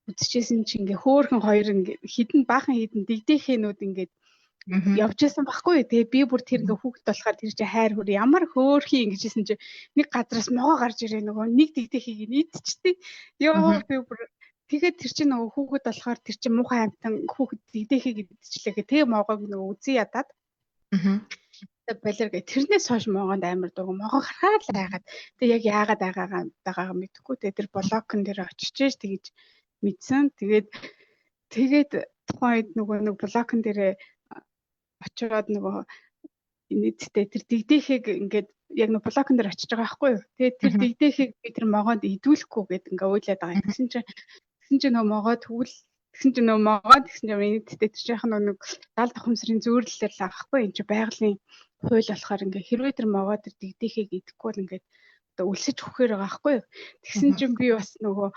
үзчихсэн чинь ингээ хөөхөн хоёр ингээ баахан хідэн дигдэхэнүүд ингээд явж исэн баггүй. Тэгээ би бүр тэр ингээ хүүхэд болохоор тэр чинь хайр хөр ямар хөөрхий ингэжсэн чинь нэг газраас могоо гарч ирээ нөгөө нэг дигдэхийг нийтчихдээ. Ёо би бүр тэгээд тэр чинь нөгөө хүүхэд болохоор тэр чинь муухай амтан хүүхэд дигдэхийг идчихлээ гэх тэгээ могоог нөгөө үзий ядаад. Балергээ тэрнээс хойш могонд амар дург могоо харахаар л айгаад. Тэгээ яг яагаад байгаагаа мэдэхгүй. Тэгээ тэр блокн дээр очиж тэгэж мэдсэн. Тэгээд тухайн үед нөгөө нэг блокн дээрээ очиод нөгөө нийтдээ тэр дигдэхийг ингээд яг нэг блокн дээр очиж байгаа байхгүй юу. Тэгээд тэр дигдэхийг би тэр могоонд идүүлэхгүй гэд ингээ уйлаад байгаа юм. Тэгсэн чинь нөгөө могоо тэгвэл тэгсэн чинь нийтдээ тэр жаахан нэг 70 тухамсрын зүйрлэлээр л авахгүй. Энд чи байгалийн хууль болохоор ингээ хэрвээ тэр могоо тэр дигдэхийг идэхгүй бол ингээд одоо өлсөж өгөхээр байгаа байхгүй юу. Тэгсэн чинь би бас нөгөө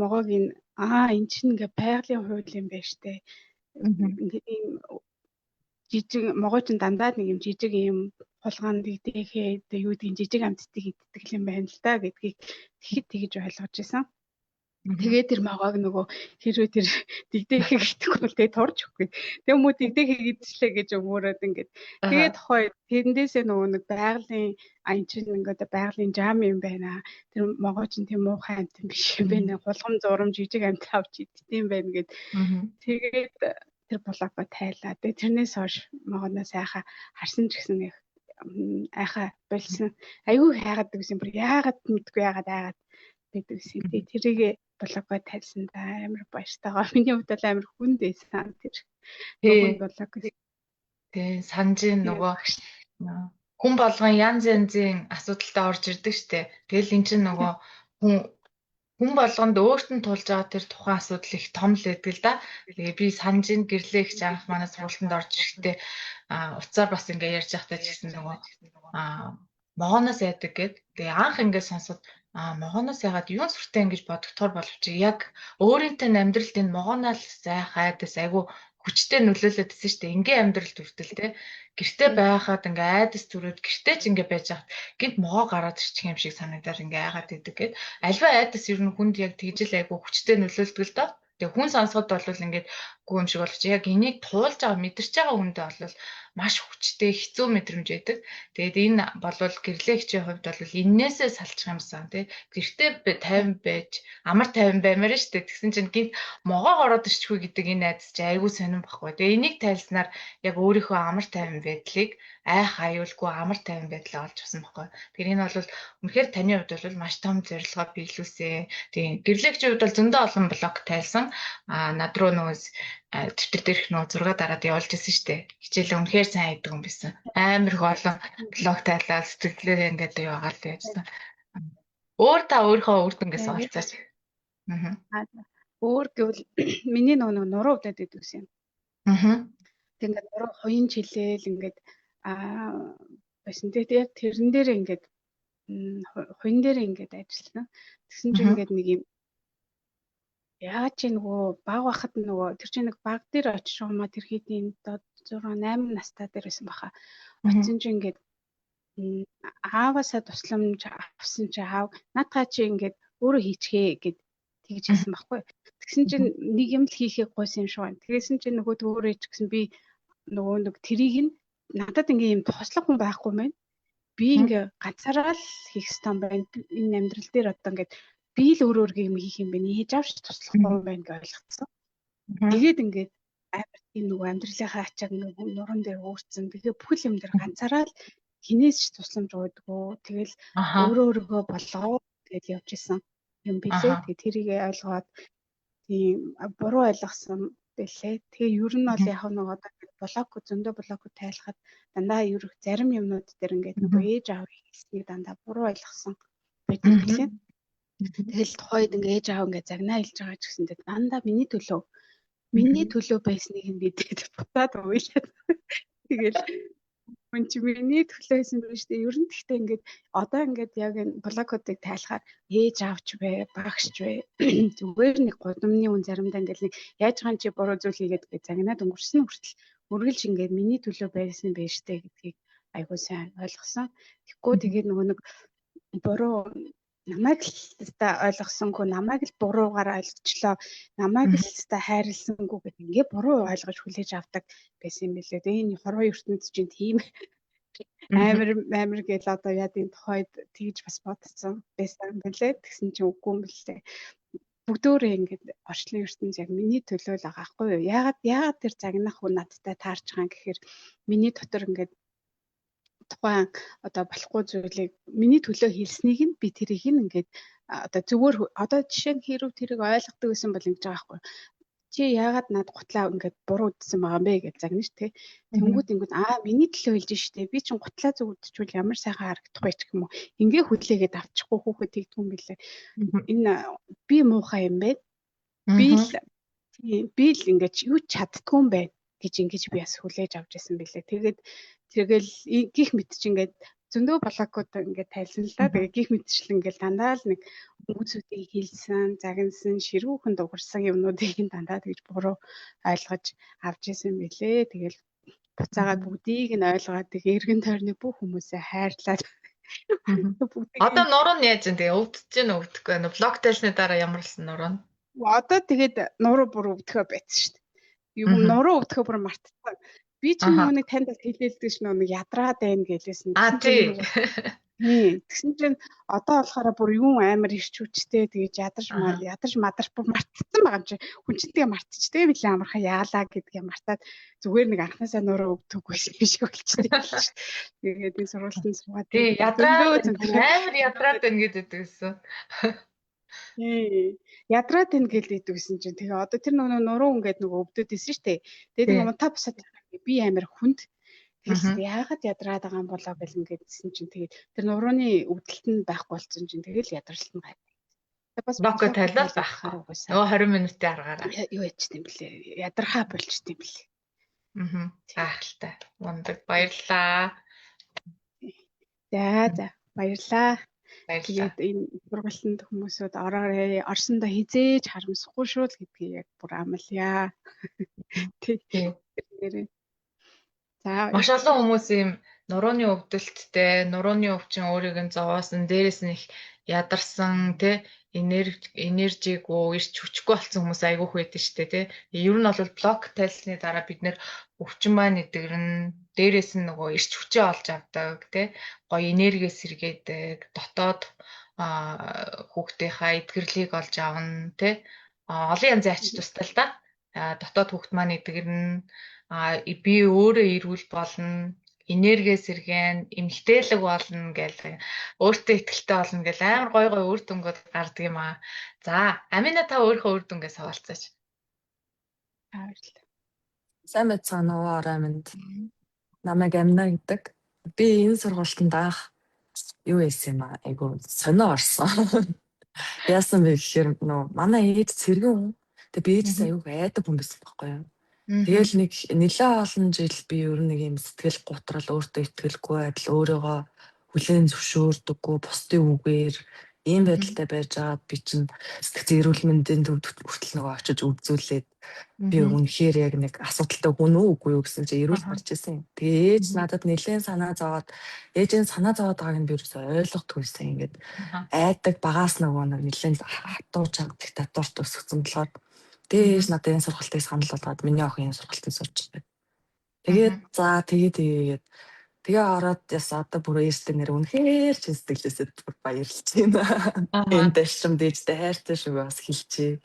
могоог энэ чинь ингээ байгалийн хууль юм байна штэ. Ингээд ийм жижиг могоо чинь дандаа нэг юм жижиг юм хулгайн дигдэхээ юу гэдгийг жижиг амьтдыг иддэг юм байна л да гэдгийг тэгэхэд тэгж ойлгож исэн. Тэгээд тэр могоог нөгөө хэрвээ тэр дигдэхийг идэхгүй бол тэгээд турж өгөхгүй. Тэгээ муу дигдэхийг идчихлээ гэж өмөрөөд ингээд тэгээд хойд тэрэндээсээ нөгөө нэг байгалийн ань чинь ингээд байгалийн жам юм байна. Тэр могоо чинь тийм муухай амт юм биш юм байна. Хулгам зурам жижиг амт авч иддэм байна гэд. Тэгээд тэр блогоо тайлаа. Тэгээд тэрнээс хойш могоноос айха харсан ч гэсэн айха болсон. Айгүй хайгаад гэсэн бүр яагаад мэдгүй яагаад айгаад бидгсэн. Тэгээд тэрийгээ блогоо тайлсан да амар баяртайгаа. Миний хувьд бол амар хүнд байсан тэр. Блог. Тэгээ санжийн нөгөө хүн болгон янз янзын асуудалтай орж ирдэг штэ. Тэгэл эн чинь нөгөө хүн болгонд өөрт нь тулж байгаа тэр тухайн асуудал их том л байдаг л да. Тэгээ би санжийн гэрлээ гэж анх манай сургалтанд орж ирэхдээ уцаар бас ингээ ярьж байхдаа ч гэсэн нөгөө могоноос яадаг гэд. Тэгээ анх ингээ сонсоод могоноос яагаад юун сүртэй ингэж бодогдохоор боловч яг өөрийнхөө амьдралд энэ могоноос айх айдас айгу хүчтэй нөлөөлөд гэсэн шүү дээ. Ингийн амьдралд хүртэл те гэртээ байхад ингээ айдас түрээд гэртээ ч ингээ байж хат гинт могоо гараад ирчих юм шиг санагдаад ингээ айгаад идэг гэд. Альва айдас ер нь хүнд яг тэгжэл айгу хүчтэй нөлөөлдөг л доо. Тэгээ хүн сонсоход бол ингээд гүн юм шиг болчих. Яг энийг туулж байгаа мэдэрч байгаа хүндээ бол маш хүчтэй хэцүү мэдрэмж байдаг. Тэгээд энэ болвол гэрлэгчийн хувьд бол эннээсээ салчих юмсан тий. Гэртээ 50 байж амар 50 баймаар нь штэ. Тэгсэн чинь гинт могоо ороод ирчихгүй гэдэг энэ айдас чи айгүй сонирн баггүй. Тэгээ энийг тайлснаар яг өөрийнхөө амар 50 байдлыг айх аюулгүй амар 50 байдлаа олж авсан баггүй. Тэгэхээр энэ бол үнэхээр таны хувьд бол маш том зорилгоо биелүүлсэн. Тийм гэрлэгчийн хувьд бол зөндөө олон блок тайлсан. Над руу нөгөө Twitter дээрх нөгөө зураг дараад явуулж ирсэн шүү дээ. Хичээлээ үнэхээр сайн хийдэг юм байсан. Амар их олон блог тайлаад сэтгэлээ ингээд яваагаал яажсан. Өөр та өөрийнхөө үр дүнгээс олцооч. Өөр гэвэл миний нөгөө нуруу өвдөд идэв гэсэн юм. Тэг ингээд нуруу хоёрын чилээл ингээд байсан. Тэгээд яг тэрэн дээр ингээд хоёрын дээр ингээд ажилласан. Тэгсэн чинь ингээд нэг юм яагаад чи нөгөө баг байхад нөгөө тэр чинь нэг баг дээр очиж юмаа тэр хэдийн 6 8 настай дээр байсан баха. Очсон чи ингээд ааваасаа тусламж авсан чи аав наадхаа чи ингээд өөрөө хийчихээ гэд тэгж хэлсэн байхгүй. Тэгсэн чинь нэг юм л хийхээ гойсон юм шиг байна. Тэгсэн чинь нөгөө төөрөө ч гэсэн би нөгөө нэг трийг нь надад ингээ юм тослох хүн байхгүй мэн. Би ингээ ганцаараа л хийх ёстой юм байна. Энэ амьдрал дээр одоо ингээд би л өөр юм хийх юм байна. Ээж авч туслахгүй юм байна гэж ойлгоцсон. Тэгээд ингээд амар тийм нөгөө амьдралынхаа ачааг нөгөө нуруунд дээр өөрцөн. Тэгээ бүх юм дээр ганцаараа л хинээс ч тусламж өгдөггүй. Тэгэл өөрөөгөө болгоо тэгэл явж исэн юм билээ. Тэгээ тэрийг ойлгоод тийм буруу ойлгосон бэлээ. Тэгээ ер нь бол яг нэг одоо блок зөндөө блок тайлахад дандаа ерөх зарим юмнууд дээр ингээд нөгөө ээж аавын хэлснийг дандаа буруу ойлгосон байдаг билээ. Тэгэл тухайд ингээ ээж аав ингээ загнаа хэлж байгаа ч гэсэндээ дандаа миний төлөө байсныг нь бидэд бутаад уйлаад тэгэл хүн чи миний төлөө байсан биш үү? Ер нь гэхдээ ингээд одоо ингээд яг энэ блокуудыг тайлахаар ээж аавч бай, багш бай. Зүгээр нэг гудамжны хүн заримдаа ингээд нэг яаж хаан чи буруу зүйл хийгээд загнаад өнгөрсөн хүртэл үргэлж ингээд миний төлөө байсан байж тээ гэдгийг айгуу сайн ойлгосон. Тэгэхгүй тэгээд нөгөө нэг буруу намайг л та ойлгосонгүй, намайг л буруугаар ойлгочлоо, намайг л та хайрласангүй гэдэг ингээ буруу ойлгож хүлээж авдаг байсан юм билээ. Энэ хорвоо ертөнд чинь тийм амар гэл одоо яа тийм тухайд тэгж бас бодсон байсан билээ. Тэгсэн чинь үгүй юм билээ. Бүгдөө ингээд орчлон ертөнд яг миний төлөө л байгаа байхгүй юу? Яагаад тэр загнах хүн надтай таарч байгаа юм гэхээр миний дотор ингээд тухайн одоо болохгүй зүйлийг миний төлөө хэлснийг нь би тэрийг ингээд одоо зүгээр одоо жишээ нь хэрэг тэрийг ойлгодог гэсэн бол ингэж байгаа байхгүй. Чи яагаад над гутлаа ингээд буруу үтсэн байгаа юм бэ гэж загна ш тэ. Тэнгүүд миний төлөө хэлж штэ. Би чин гутлаа зүг үтчихвэл ямар сайхан харагдах вэ ч юм уу. Ингээ хөдлөөгээд авчихгүй хүүхэд тэгдэг юм билээ. Энэ би муухай юм бэ. Би л ингээд юу чаддгүй юм байна гэж ингэж би бас хүлээж авч байсан билээ. Тэгэл гих мэд чи ингээд зөндөө блокууд ингээд тайлсан л да. Тэгээ гих мэдчил ингээд дандаа л нэг хүмүүсүүдийг хэлсэн, загнасан, ширүүхэн дуурсан юмнуудыг дандаа тэгж буруу ойлгож авч исэн билээ. Тэгэл буцаагаад бүгдийг нь ойлгоод тэгээ эргэн тойрны бүх хүмүүсээ хайрлаад одоо нуруу нь яаж юм тэгээ өвдөж гэнэ өвдөхгүй байна. Блок тайлсны дараа ямарлсан нуруу нь. Одоо тэгээд нуруу бүр өвдөхөө байсан шүү дээ. Юм нуруу өвдөхөө бүр мартсан. Би ч нэг танд хэлээлдэг ш нэг ядраад байна гэлээсэн. Тий. Тэгсэн чинь одоо болохоор бүр юм амар ирч хүчтэй тэгэж ядарч мадарч бүр мартсан байгаа юм чи. Хүн чинь тэгээ мартчихтэй билээ амархан яалаа гэдгээ мартаад зүгээр нэг анхнаасаа нуруу өвдөггүй шиг болчихсон. Тэгээд нэг сургалтанд суугаад тий ядраад амар ядраад байна гэдэг гэсэн. Ядраад байна гэлээдэг гэсэн чинь тэгээ одоо тэр нуруу ингээд нөгөө өвдөд исэн шүү дээ. Тэгээд нэг та бусад би амар хүнд тэгэл яагаад ядраад байгаа юм болоо гэл ингэдсэн чинь тэгээд тэр нурууны өвдөлт нь байхгүй болсон чинь тэгэл ядралт нь гайв. Бас блокоо тайлаад байхгүй. Нөгөө 20 минутын аргаараа. Юу яжт юм блэ? Ядрахаа болчт юм блэ. Заахалтай. Мундаг баярлаа. За баярлаа. Баярлалаа. Тэгээд энэ сургалтанд хүмүүсүүд ороорой, орсондоо хизээж харамсахгүй шүү л гэдгийг яг бүр амлая. Тий. Тий. За Маш олон хүмүүс ийм нурууны өвдөлттэй, нурууны өвчин өөрийг нь зовоосон, дээрээс нь их ядарсан, тэ энержиггүй, ирч хүчгүй болсон хүмүүс айгүйх байдаг шүү дээ, тэ. Ер нь бол блок тайлсны дараа бид нэр өвчин маань эдгэрнэ, дээрээс нь нөгөө ирч хүчээ олж авдаг, тэ. Гоё энерги сэргээдэг, дотоод хүүхдийнхаа эдгэрлийг олж авна, тэ. Олон янзын ач тустай л да. Дотоод хүүхд маань эдгэрнэ, би өөрөө эрүүл болно, энерги сэргээн, эмгтээлэг болно гэл өөртөө ихтэй болно гэл амар гой үр дүнгууд гардаг юм аа. За, Амина та өөрийнхөө үр дүнгээ хаваалцаач. баярлалаа. Сайн байцгаана уу орой минь. Намайг Амина гэдэг. Би энэ сургалтанд анх юу хийсэн юм аа? Айгу сонио орсон. Яасан бэ гэхээр манай ээж цэргэн хүн. Тэгээ би ээжээс аюу айдаг хүн байсан байхгүй юу? Тэгэл нэг нэлээд олон жил би ер нь нэг юм сэтгэл гутрал өөртөө итгэлгүй байдал өөрийгөө хүлээн зөвшөөрдөггүй бусдын үгээр ийм байдалтай байж байгаад би чинь сэтгцэн эрүүл мэндийн төвд хүртэл нөгөө очиж үзүүлээд би үнэхээр яг нэг асуудалтай хүн үү үгүй юу гэсэн чинь эрүүл гарч ирсэн. Тэгээ ээж надад нэлээд санаа зовоод ээжийн санаа зовоод байгааг нь би ерөөсөй ойлгохдгүйсэн. Ингээд айдаг багаас нөгөө нэлээд хатууж чаддаг диктатурт өсгсөн болохоор тэгээ ээж надад энэ сургалтыг санал болгоод миний охин энэ сургалтыг сурч байгаа. Тэгээд за тэгээд ороод яс одоо бүр ээжтэй нэр үнэхээр чин сэтгэлээсээ баярлж байна. Энэ дэшм дээжтэй хайртай шүү бас хэлчихье.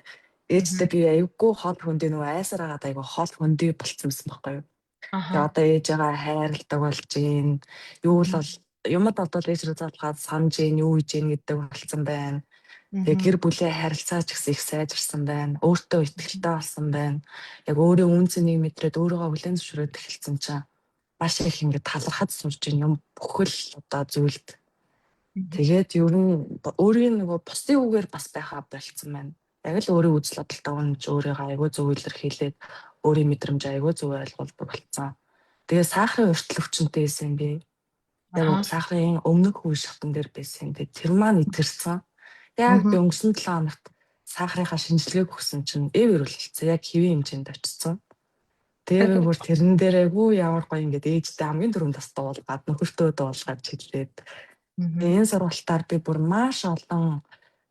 Ээжтэй би аюулгүй хол хөндөө нөгөө айсаар агаад аюул хол хөндөө болцсонсэн байхгүй юу. Тэгээд одоо ээжээгээ хайрладаг болж гин. Юу л бол юмд одоо ээжрээ залгаад санаж гин юу хийж гин гэдэг болцсон байна. Тэгээ гэр бүлийн харилцаа ч гэсэн их сайжирсан байна. Өөртөө итгэлтэй болсон байна. Яг өөрийн үн цэнийг мэдрээд өөрийгөө хүлээн зөвшөөрөд эхэлсэн чинь маш их ингээд талархаж сурж ийн юм бүхэл одоо зүйлд. Тэгээд ер нь өөрийн нөгөө бусдын үгээр бас байхаа болцсон байна. Яг л өөрийн үзэл бодолтой үнж өөрийгөө аягүй зөв илэрхийлээд өөрийн мэдрэмж аягүй зөв ойлгуулдаг болцсон. Тэгээд сахарын уртл өвчнөд байсан би. Яг сахарын өмнөх үе шатан дээр байсан. Тэр маань идэрсэн. Яг би өнгөрсөн 7 хоногт сахарынхаа шинжилгээг өгсөн чинь эвэрүүлсэн. Яг хэвийн хэмжээнд очсон. Тэгээ бүр тэрэн дээр айгүй ямар гоё ингээд ээжтэй хамгийн түрүүнд бас дуулгаад нөхөртөө дуулгаад хэлээд. Энэ сургалтаар би бүр маш олон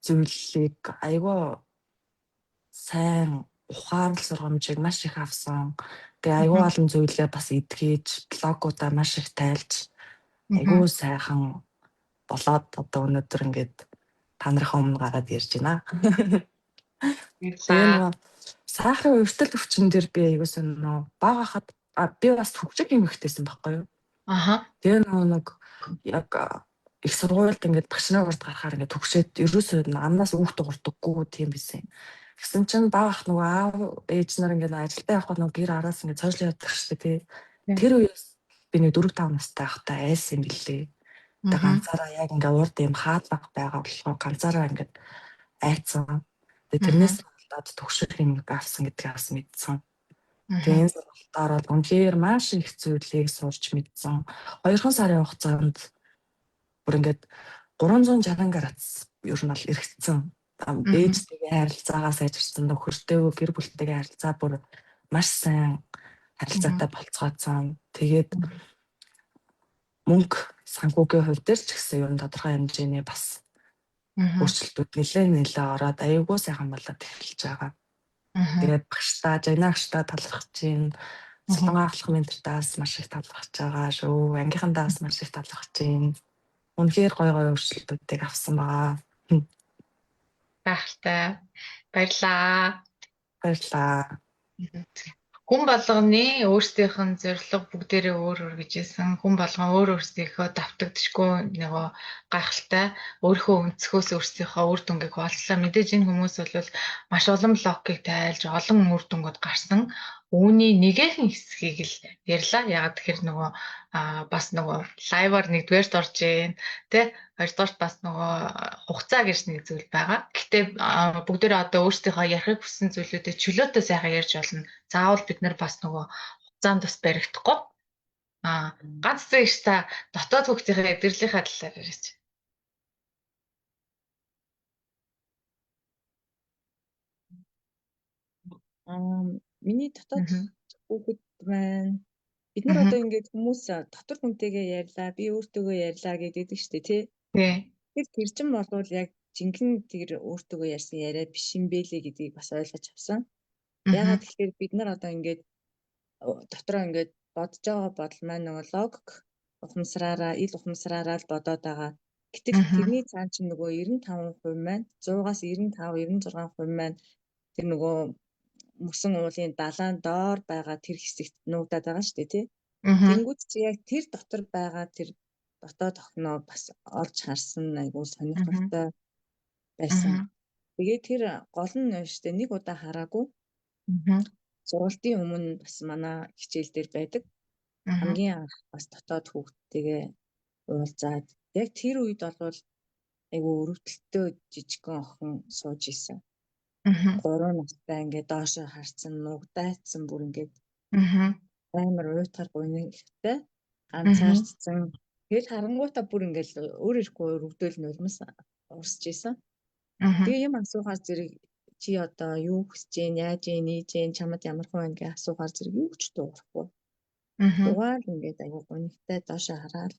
зүйлийг айгүй сайн ухаарлал сургамжийг маш их авсан. Тэгээ айгүй олон зүйлээ бас эдгэж, блогуудаа маш их тайлж айгүй сайхан болоод одоо өнөөдөр ингээд та нарын өмнө гараад ирж байна. Тэгээ сахарын уртл өвчин дээр би аягүй сонно. Бага хахад би бас хөвчөг эмэгтэйсэн байхгүй юу? Тэгээ нэг яг их сургуульд ингээд багш нар урд гарахаар ингээд төгсөөд ерөөсөө амнаас үг дуурдаггүй тийм байсан. Гэсэн чинь бага ах нөгөө аав ээж нар ингээд ажилдаа явхад нөгөө гэр араас ингээд цожлоо яддаг шүү дээ. Тэр үеэс би нэг 4-5 настай байхдаа айсан билээ. Тэгээ ганцаараа яг ингээд урд юм хаалга байгаа болохоор ганцаараа ингээд айцсан. Тэгээ тэрнээс төгсөх юм авсан гэдгийг бас мэдсэн. Тэгээ энэ сургалтаар бол үнэхээр маш их зүйлийг сурч мэдсэн. 2 сарын хугацаанд бүр ингээд 360 градус ер нь бол эргэцсэн. Ээжтэйгээ харилцаагаа сайжирсан, нөхөртэйгээ гэр бүлтэйгээ харилцаа бүр маш сайн харилцаатай болцгооцсон. Тэгээд мөнгө санхүүгийн хувьд дээр ч гэсэн ер нь тодорхой хэмжээний бас өөрчлөлтүүд нэлээд ороод аюулгүй сайхан болоод эхэлж байгаа. Тэгээд багштай, жанаагчтай талархаж байна. Солонгоо ахлах ментортаас маш их талархаж байгаа шүү. Ангийнхандаас маш их талархаж байна. Үнэхээр гоё өөрчлөлтүүдийг авсан байгаа. Баяртай. Баярлаа. Баярлаа. Хүн болгоны өөрсдийнх нь зорилго бүгдээрээ өөр гэж хэлсэн. Хүн болгон өөр өөрсдийнхөө давтагдчихгүй нөгөө гайхалтай өөрийнхөө өнцгөөс өөрсдийнхөө үр дүнгийг хуваалцлаа. Мэдээж энэ хүмүүс бол маш олон блокийг тайлж олон үр дүнгууд гарсан. Үүний нэгэн хэсгийг л ярьлаа. Ягаад тэгэхээр нөгөө бас нөгөө лайваар нэгдүгээрт орж ийн тэ хоёрдугаарт бас нөгөө хугацаа гэж нэг зүйл байгаа. Гэхдээ бүгдээрээ одоо өөрсдийнхөө ярихыг хүссэн зүйлүүдэд чөлөөтэй сайхан ярьж болно. Заавал бид нар бас нөгөө хугацаанд бас баригдахгүй. Ганц зүйл та дотоод хүүхдийнхээ эдэрлийнхаа талаар ярьж. Миний дотоод хүүхэд байна. Бид нар одоо ингээд хүмүүс дотор хүнтэйгээ ярьлаа, би өөртөөгөө ярьлаа гэдэг шүү дээ, тий. Тэр чинь болвол яг жинхэнэ тэр өөртөөгөө ярьсан яриа биш юм бэлээ гэдгийг бас ойлгож авсан. Ягаад тэгэхээр бид нар одоо ингээд дотроо ингээд бодож байгаа бодол маань нөгөө логик ухамсараараа, ил ухамсараараа л бодоод байгаа. Гэтэл тэрний цаана чинь нөгөө 95% маань 100-аас 95, 96% маань тэр нөгөө мөсөн уулын далайн доор байгаа тэр хэсэгт нуугдаад байгаа шүү дээ, тий. Тэнгүүд чи яг тэр дотор байгаа тэр дотоод охиноо бас олж харсан айгуу сонирхолтой байсан. Тэгээд тэр гол нь шүү дээ, нэг удаа хараагүй. Сургалтын өмнө бас манай хичээл дээр байдаг. Хамгийн анх бас дотоод хүүхдтэйгээ уулзаад яг тэр үед бол айгуу өрөвдөлтөө жижигхэн охин сууж исэн. 3 настай ингээд доошоо харцсан, нугдаацсан бүр ингээд амар уйтар гуйнэгтэй ганцаардсан. Тэгэл харангуйтаа бүр ингээд өөр ирэхгүй өрөвдөөл нулимс урсж исэн. Тэгээ юм асуухаар зэрэг чи одоо юу хүсэж гин, яаж гин, нээж гин, чамд ямар хүн байна гэж асуухаар зэрэг юу ч дуурахгүй. Дугаар ингээд айгуу гуйнэгтэй доошоо хараад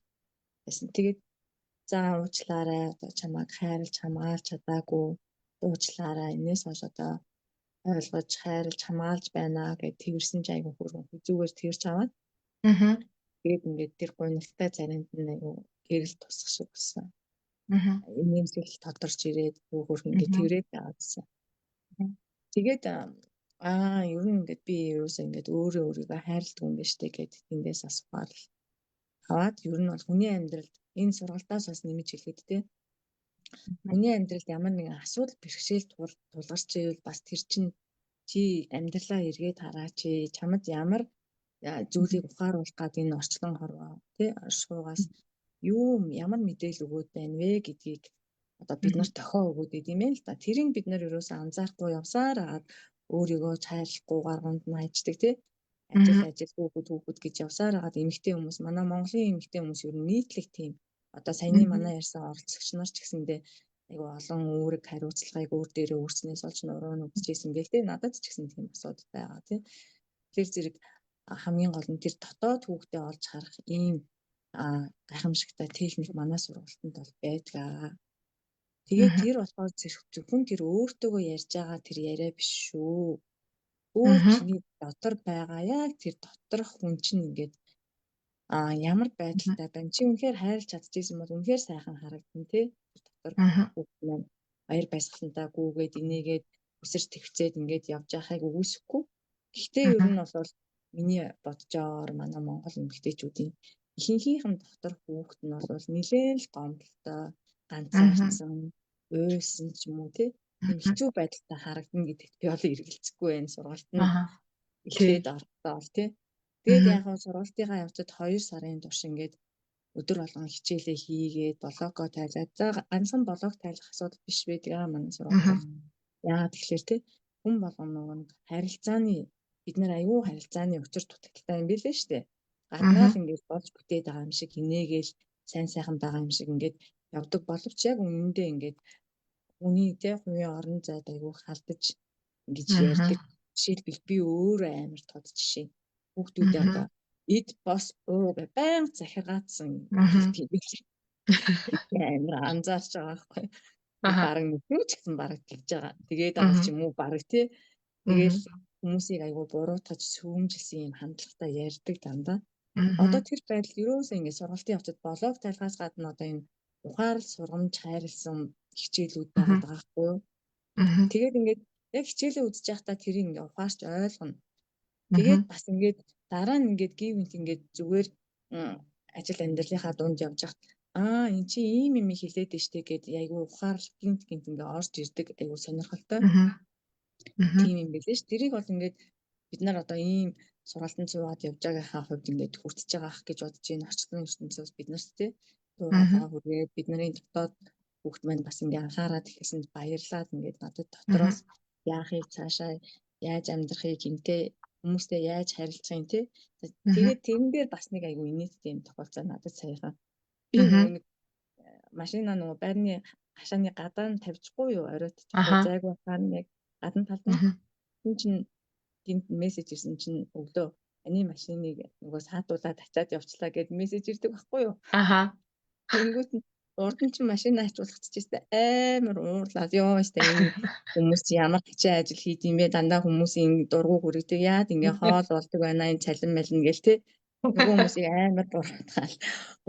байсан. Тэгээд за уучлаарай, одоо чамайг хайрлаж хамгаалж чадаагүй. Уучлаарай, энэс хойш одоо ойлгож хайрлаж хамгаалж байна гэж тэрсэн ч айгуу хөргөн зүгээр тэрч аваад. Тэгээд ингээд тэр гуйнагтай заримд нь айгуу гэрэл тусах шиг болсон. Нэмсэл тодорч ирээд хөөр ингээд тэрээд аваадсан. Тэгээд ер нь ингээд би ерөөсөө ингээд өөрийгөө хайрладаг юм биш үү гэд тэндээс асуувал аваад ер нь бол хүний амьдралд энэ сургалтаас бас нэмж хэлэхэд те хүний амьдралд ямар нэгэн асуудал бэрхшээл тулгарч ивэл бас тэр чинь чи амьдралаа эргээд хараач, чамд ямар зүйлийг ухааруулах гад энэ орчлон хорвоо тий оршихугаас юу ямар мэдээлэл өгөөд байна вэ гэдгийг одоо бид нар тохио өгөөд идэм юм л да. Тэрийг бид нар ерөөсөө анзаарахгүй явсаар агаад өөрийгөө хайрлахгүй гарганд нь хайждаг тий ажил хүүхэд гэж явсаар агаад эмэгтэй хүмүүс манай Монголын эмэгтэй хүмүүс ер нь нийтлэг тийм одоо саяны манай ярьсан оролцогч нар ч гэсэндээ айгу олон үүрэг хариуцлагыг өөр дээрээ өөрснээс олж нуруу нь үзчихсэн гэх тий надад ч гэсэн тийм асуудал байгаа тий. Тэр зэрэг хамгийн гол нь тэр дотоод хүүхдээ олж харах ийм гайхамшигтай техник манай сургалтанд бол байдаг. Тэгээд тэр болохоор зөвхөн тэр өөртөөгөө ярьж байгаа тэр яриа биш шүү. Өөр чиний дотор байгаа яг тэр доторх хүн чинь ингээд ямар байдалтай байна. Чи үнэхээр хайрлаж чадчихсан бол үнэхээр сайхан харагдана тий. Дотор хүүхд маань баяр баясгалантай гүүгээд инээгээд өсөж твцээд ингээд явж байхыг үгүйсэхгүй. Гэхдээ ер нь бол миний бодож байгаагаар манай Монгол эмэгтэйчүүдийн ихэнхийнхэн дотор хүүхэд нь бол нэлээд л гомдолтой, ганцаардсан, уйсан ч юм уу тий. Ийм хэцүү байдалтай харагдана гэдэгт би бол эргэлзэхгүй байна. Сургалт нь эхлээд оролцоо бол тий. Тэгээд яг нь сургалтынхаа явцад 2 сарын турш ингээд өдөр болгон хичээлээ хийгээд блогоо тайлаад. За ганцхан блог тайлах асуудал биш байдаг манай сургалт. Яагаад тэгэхээр тий хүн болгон нөгөө харилцааны бид нар аюу харилцааны учир дутагдaltaй юм билээ шүү дээ. Гаднаа л ингээд болж бүтээд байгаа юм шиг инээгээл сайн сайхан байгаа юм шиг ингээд явдаг боловч яг үнэндээ ингээд хүний тий хувийн орон зайд аюу халдаж ингэж ярьдаг. Жишээлбэл би өөрөө амар тод жишээ. Хүүхдүүдээ одоо эд бос ууг баян захиргаацсан тийм билээ. Амар анзаарч байгаа байхгүй. Бараг нүхүү ч гэсэн бараг тэгж байгаа. Тэгээд байгаа ч юм уу бараг тий. Тэгэл хүмүүсийг айгүй буруутгаж сүүмжилсэн юм хандлагатай ярьдаг дандаа. Одоо тэр байдал ерөөсөө ингэ сургалтын явцад блог тайлгаас гадна одоо энэ ухаарл сургамж хайрлсан хичээлүүд байгаа байхгүй юу? Тэгээд ингээд яг хичээлээ үзэж байхдаа тэрийг ингээ ухаарч ойлгоно. Тэгээд бас ингээд дараа нь ингээд гівэнт ингээд зүгээр ажил амьдралынхаа дунд явж хахад эн чи ийм юм хэлээд штэ гэд айгүй ухаарл гинт ингээ орж ирдэг айгүй сонирхолтой. Тийм юм билээ ш. Тэрийг бол ингээд бид нар одоо ийм сургалтанд суугаад явж байгаагаа хувьд ингээд хүртэж байгаа ах гэж бодож байна. Орчлон ертөнцөөс бид нарт тий туугаа хүргээд бидний дотоод хүүхд маань бас ингээ анхаарат ихсэнд баярлаад ингээд надад дотроос яахыг цаашаа яаж амьдрахыг хинтээ хүмүүстэй яаж харилцахыг тий. Тэгээд тэрэн дээр бас нэг айгүй инээдтэй юм тохиолдсон надад саяхан. Би нэг машина нөгөө байрны хашааны гадаа нь тавьчихгүй юу оройт зайг ухаан яг гадна талд нь чинь гинт мессеж ирсэн чинь өглөө ани машиныг нөгөө саадуулаад ачаад явчлаа гэд мессеж ирдэг байхгүй юу? Аха. Тэнгүүт нь урд нь чинь машин ачуулчихсан амар уурлаад ёо штэ энэ хүмүүс ямар хичээл ажил хийд юм бэ дандаа хүмүүсийн дургу хүрэгдэг яад ингээ хоол болдог байна энэ цалин малин гэл те нөгөө хүмүүсийг амар буруутгаал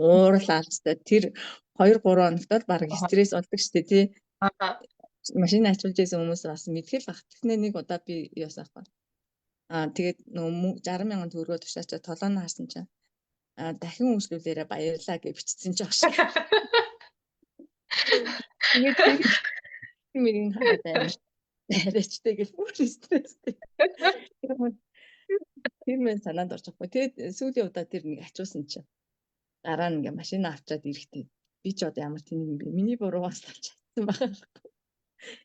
уурлаад штэ тэр 2-3 хоногт л баг стресс болдог штэ тий машин ачуулж байсан хүмүүс бас мэдгэл бах тэгнэ нэг удаа би яасаахгүй тэгээд нөгөө 60,000 төгрөгөө тушаачаа толооно харсан чинь дахин үйлчлүүлээрэ баярлаа гэж бичсэн ч ааш. Тэгээд миний хараад байна. Арайчтай гэл бүр стресстэй. Тэр мэн санаанд орж байгаа. Тэгээд сүүлийн удаа тэр нэг ачуулсан чинь дараа нь ингээ машин авчаад ирэхдээ би ч одоо ямар тийм юм бэ? Миний буруугаас авч чадсан байгаа.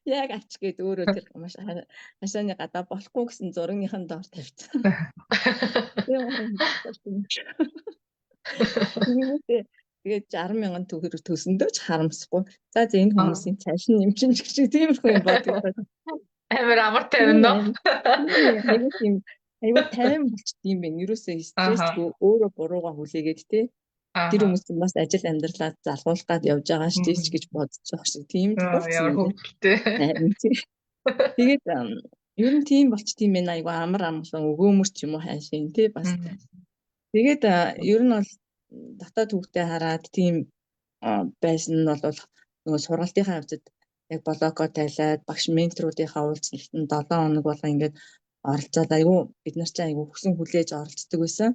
Яг ач гээд өөрөө тэр машины гадаа болохгүй гэсэн зургийнхын доор тавьсан. Тэгээд 60,000 төгрөг төсөндөө ч харамсахгүй. За энэ хүмүүсийн цалин нэмчин ч гэж тиймэрхүү юм боддог. Амар амар тавина нөө. Айгуу тайван болчт юм бэ. Ерөөсөө стрессгүй өөрөө буруугаа хүлээгээд тий. Тэр хүмүүс бас ажил амьдралаа залгуулах гад явж байгаа шүү дээ гэж бодож байгаа шиг тийм Яа хөвгөлтэй. Тэгээд ер нь тийм болчт юм байна. Айгуу амар амгалан өгөөмөр ч юм уу хайшин тий бас. Тэгээд ер нь бол дотоод хүүхдээ хараад тийм байсан нь бол нөгөө сургалтынхаа хавцад яг блоко тайлаад багш менторуудынхаа уулзалтанд 7 хоног болго ингээд оролцоод айгүй бид нар чинь айгүй хүсэн хүлээж оролцдог байсан.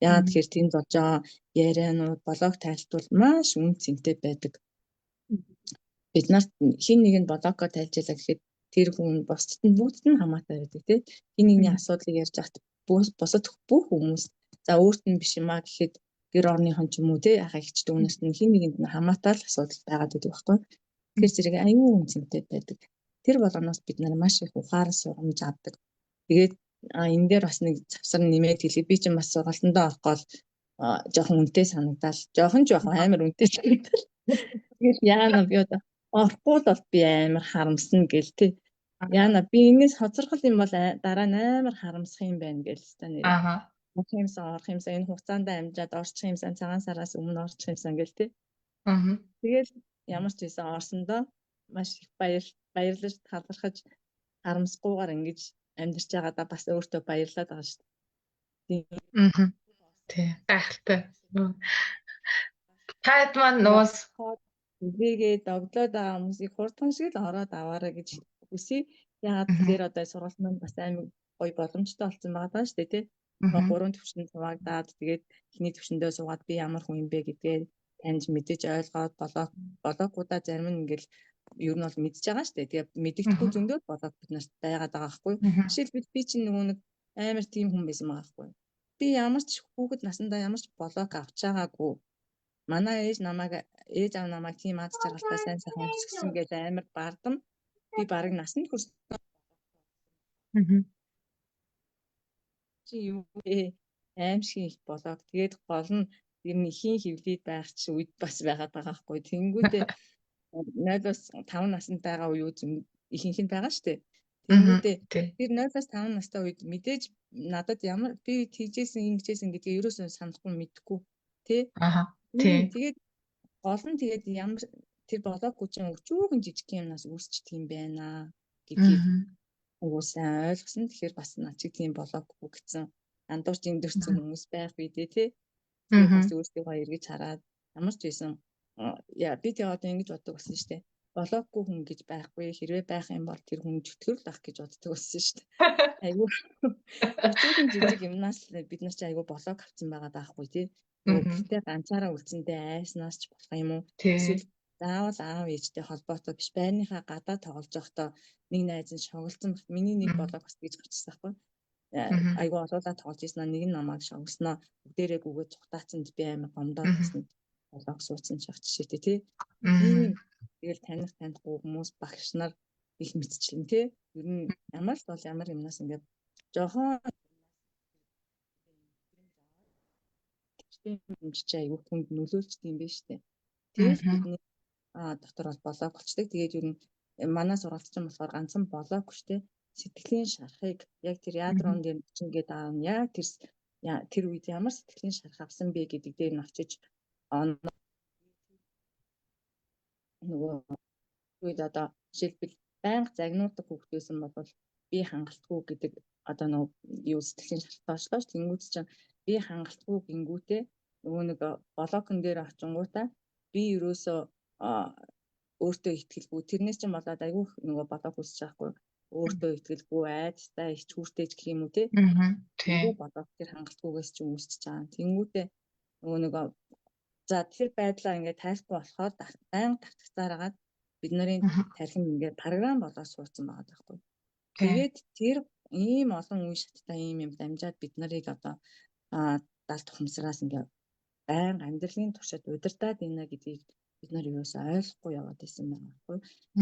Яагаад тэгэхээр тэнд болж байгаа ярианууд блог тайлбар маш үн цэнтэй байдаг. Бид нар хин нэг нь блоко тайлжлаа гэхэд тэр хүн бусдад нь бүгдд нь хамаатай байдаг тийм. Хин нэгний асуудлыг ярьж байхад бусад бүх хүмүүс за өөрт нь биш юмаа гэхэд гэр орныхон ч юм уу те яхаа ихч дүүнээс нь хин нэгэнд нь хамаатай л асуудал байгаад байдаг байхгүй. Тэгэхээр зэрэг аюу үнцэнтэй байдаг. Тэр болгоноос бид нар маш их ухааран сургамж авдаг. Тэгээд энэ дээр бас нэг завсар нэмээд хэлээ. Би чинь бас сургалтандаа орох гол жоохон үнэтэй санагдал. Жоохон амар үнэтэй санагдал. Тэгээд яана би одоо орохгүй бол би амар харамсна гэл те. Яана би энэс хоцорхол юм бол дараа нь амар харамсах юм байна гэл та нэр. Орох юмсан энэ хугацаанд амжаад орчих юмсан цагаан сараас өмнө орчих юмсан гэл те. Тэгэл ямар ч байсан орсондоо маш их баярлаж талархаж харамсгүйгээр ингэж амьдарч байгаадаа бас өөртөө баярлаад байгаа шүү дээ. Тий. Гайхалтай. Таад маань нуус үгээгээ догдлоод байгаа хүмүүсийг хурдхан шиг л ороод аваарай гэж хүсье. Яагаад тэгэхээр одоо сургалт маань бас амар гоё боломжтой болсон байгаа шүү дээ тий. 3 төвшөнд суугадаад тэгээд эхний төвшөндөө суугаад би ямар хүн юм бэ гэдгээ таньж мэдэж ойлгоод блогуудаа зарим нь ингээл ер нь бол мэдж байгаа шүү дээ. Тэгээд мэдэгдэхгүй зөндөө блог бид нарт байгаад байгаа байхгүй. Жишээлбэл би чинь нөгөө нэг амар тийм хүн байсан байгаа байхгүй. Би ямар ч хүүхэд насандаа ямар ч блог авч байгаагүй. Манай ээж аав намайг тийм аз жаргалтай сайн сайхан өсгсөн гэж амар бардам. Би барыг насанд хүрсэн. Чи юу вэ? Аимшиг их блог. Тэгээд гол нь ер нь ихийн хөвлөд байх ч үед бас байгаад байгаа байхгүй. Тэнгүүдээ 0-5 насантайгаа уу ихэнх нь байгаа шүү дээ. Тэнгүүдээ тэр 0-5 настай үед мэдээж надад ямар би тийжсэн ингэжсэн гэдгийг ерөөсөө санахгүй мэдхгүй тий. Тэгээд гол нь тэгээд ямар тэр блоггүй чинь өчүүхэн жижиг юмнаас үүсчихдээ юм байна гэдгийг уусаа ойлгосон. Тэгэхээр бас над чиг тийм блоггүй гэсэн андуурч эндэрсэн хүмүүс байх бидээ тий. Бас өөрсдөө эргэж хараад ямар ч байсан би тэгээ одоо ингэж боддог болсон шүү дээ. Блоггүй хүн гэж байхгүй. Хэрвээ байх юм бол тэр хүн чөтгөрл ах гэж боддог болсон шүү дээ. Айгуу. Өчүүхэн жижиг юмнаас бид нар ч айгуу блог авсан байгаа даахгүй тий. Гэхдээ ганцаараа үлдсэндээ айснаас ч болох юм уу? Эсвэл заавал аав ээжтэй холбоотой биш байрныхаа гадаа тоглож байхдаа нэг найз нь шоглолцсон бат миний нэг блог бас гэж гарчсан байхгүй. Айгуу олоолаа тоглож ийснаа нэг нь намайг шоглосноо бүгдээрээ гүгээд цухтаацсанд би амар гомдоод байсан. Блог суудсан ч жишээтэй тий. Тэгэл танихгүй хүмүүс багш нар их мэдчихлэн тий. Ер нь ямар л бол ямар юмнаас ингээд жоохон хэмжиж айгүй хүнд нөлөөлчт юм байна шүү дээ. Тэгээд бидний дотор бол блог болчдаг. Тэгээд ер нь манай сургалт чинь болохоор ганцхан блог шүү дээ. сэтгэлийн шарахыг яг тэр яадрон дээр ингээд аавна яг тэр үед ямар сэтгэлийн шарах авсан бэ гэдэг дээр нь очиж нөгөө үед одоо жишээлбэл байнга загнуудаг хүүхэд байсан бол би хангалтгүй гэдэг одоо нөгөө юу сэтгэлийн шалтгаан очлооч тэнгуүт чинь би хангалтгүй гингүүтээ нөгөө нэг блокн дээр очингуудаа би ерөөсөө өөртөө итгэлгүй тэрнээс чинь болоод айгүй нөгөө блок үсэж байхгүй өөртөө итгэлгүй айдастай их чүүртэйч гэх юм уу те тийм блок тэр хангалтгүйгээс чинь үүсэж байгаа. Тэнгүүтээ нөгөө нэг за тэр байдлаа ингээд тайлахгүй болохоор байнга тавтагцаараад бид нарын тархин ингээд програм болоод суудсан байгаа байхгүй. Тэгээд тэр ийм олон үе шаттай ийм юм дамжаад бид нарыг одоо далд тухамсараас ингээд байнга амьдралын туршид удирдаад ийна гэдгийг бид нар юусаа ойлгохгүй яваад исэн байгаа байхгүй.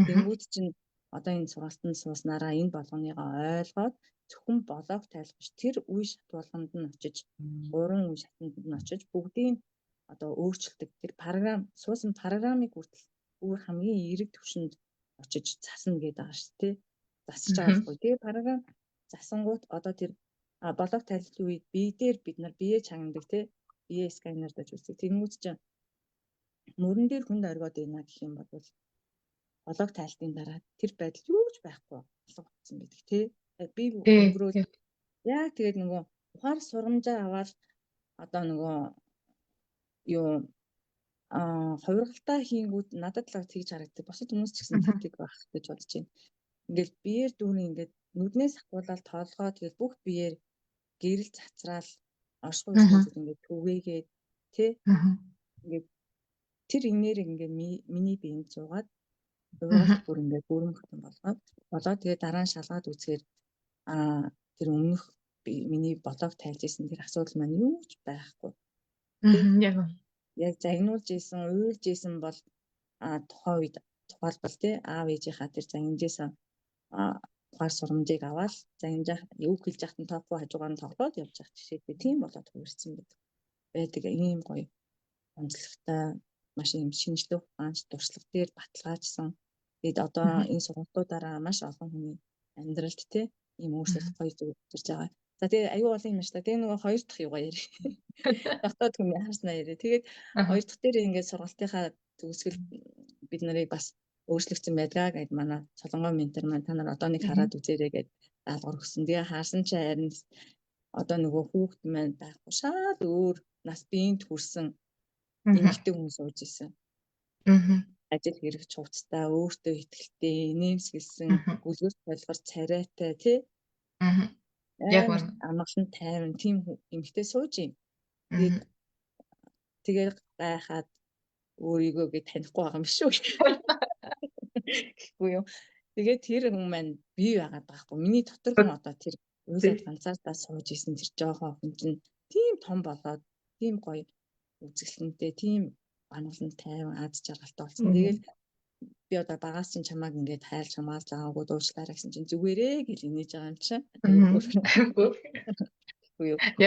Тэнгүүд чинь одоо энэ сургалтанд сууснараа энэ болгоныгоо ойлгоод зөвхөн блок тайлбарч тэр үе шат болгонд нь очиж 3 үе шатанд нь очиж бүгдийг одоо өөрчилдөг тэр програм суусан програмыг хүртэл өөр хамгийн эерэг түвшинд очиж засна гэдэг байгаа шүү дээ. Засаж байгаа байхгүй. Тэгээ програм засангууд одоо тэр блок тайлбарлын үед бид нар бие чагнадаг те бие сканер дэж үздэг. Тэнгүүд чинь мөрөн дээр хүнд оргиод байна гэх юм бол блок тайлтын дараа тэр байдал юу ч байхгүй болсон байдаг тий. Би өнгөрөө яг тэгээд нөгөө ухаар сургамжаа аваад одоо нөгөө юу хувиргалтаа хийнгүүт надад л тэгж харагддаг. Босод хүмүүс ч гэсэн тэгдэг байх гэж бодож байна. Ингээл биеэр дүүрэн ингээд нүднээс ахгуулаад тоолгоо тэгээд бүх биеэр гэрэл цацраал оршихуй ингээд түгээгээд тий. Ингээд тэр инээр ингээд миний биенд зугаад хувиргалт бүр ингээд бүрэмхтэн болоод тэгээд дараа нь шалгаад үзэхээр тэр өмнөх миний блок тайлж исэн тэр асуудал маань юу ч байхгүй. Яг загнуулж исэн, уйлж исэн бол тухайн үед тухайлбал тий аав ээжийнхаа тэр загнажсэн ухаар сургамжийг аваад загнаж юу хэлж яхад нь тоохгүй хажуугаар нь тоглоод явж байгаа жишээтэй тийм болоод хувирсан байдаг ийм гоё онцлогтой маш юм шинжлэх ухаанч туршлага дээр баталгаажсан. Тэгэд одоо энэ сургалтуудаараа маш олон хүний амьдралд тий ийм өөрчлөлт гоё зүйл гарч байгаа. За тэгээ аюу олон юм шүү дээ. Тэгээ нөгөө хоёр дахь юугаа ярив. Дотоод хүмүүс харснаа ярив. Тэгээд хоёр дахь дээр ингээд сургалтынхаа төгсгөл бид нарыг бас өөрчлөгдсөн байдгаа гэд манай Солонгой ментор маань та нар одоо нэг хараад үзээрэй гэд даалгавар өгсөн. Тэгээ харсан чи харин одоо нөгөө хүүхэд маань байхгүй шал өөр нас биеинд хүрсэн эмэгтэй хүмүүс сууж исэн. Ажил хэрэг чухалтай, өөртөө ихтэй, нэмсгэлсэн, гүлгэр толгор царайтай тий. Яг амгалан тайван тийм эмэгтэй сууж юм. Тэгээд гайхаад өөрийгөө гэж танихгүй байгаа юм шүү. Гэхгүй юу. Тэгээд тэр хүн маань бий байгаад байхгүй. Миний дотор хүн одоо тэр үйлсэд ганцаардаа сууж исэн тэр жоохон хүн чинь тийм том болоод тийм гоё үзэсгэлэнтэй тийм амгалан тайван аз жаргалтай болсон. Тэгээд би одоо багаас чинь чамааг ингээд хайлж хамгаалж байгаагүй дуучлаарай гэсэн чинь зүгээрээ гэж инээж байгаа юм чинь.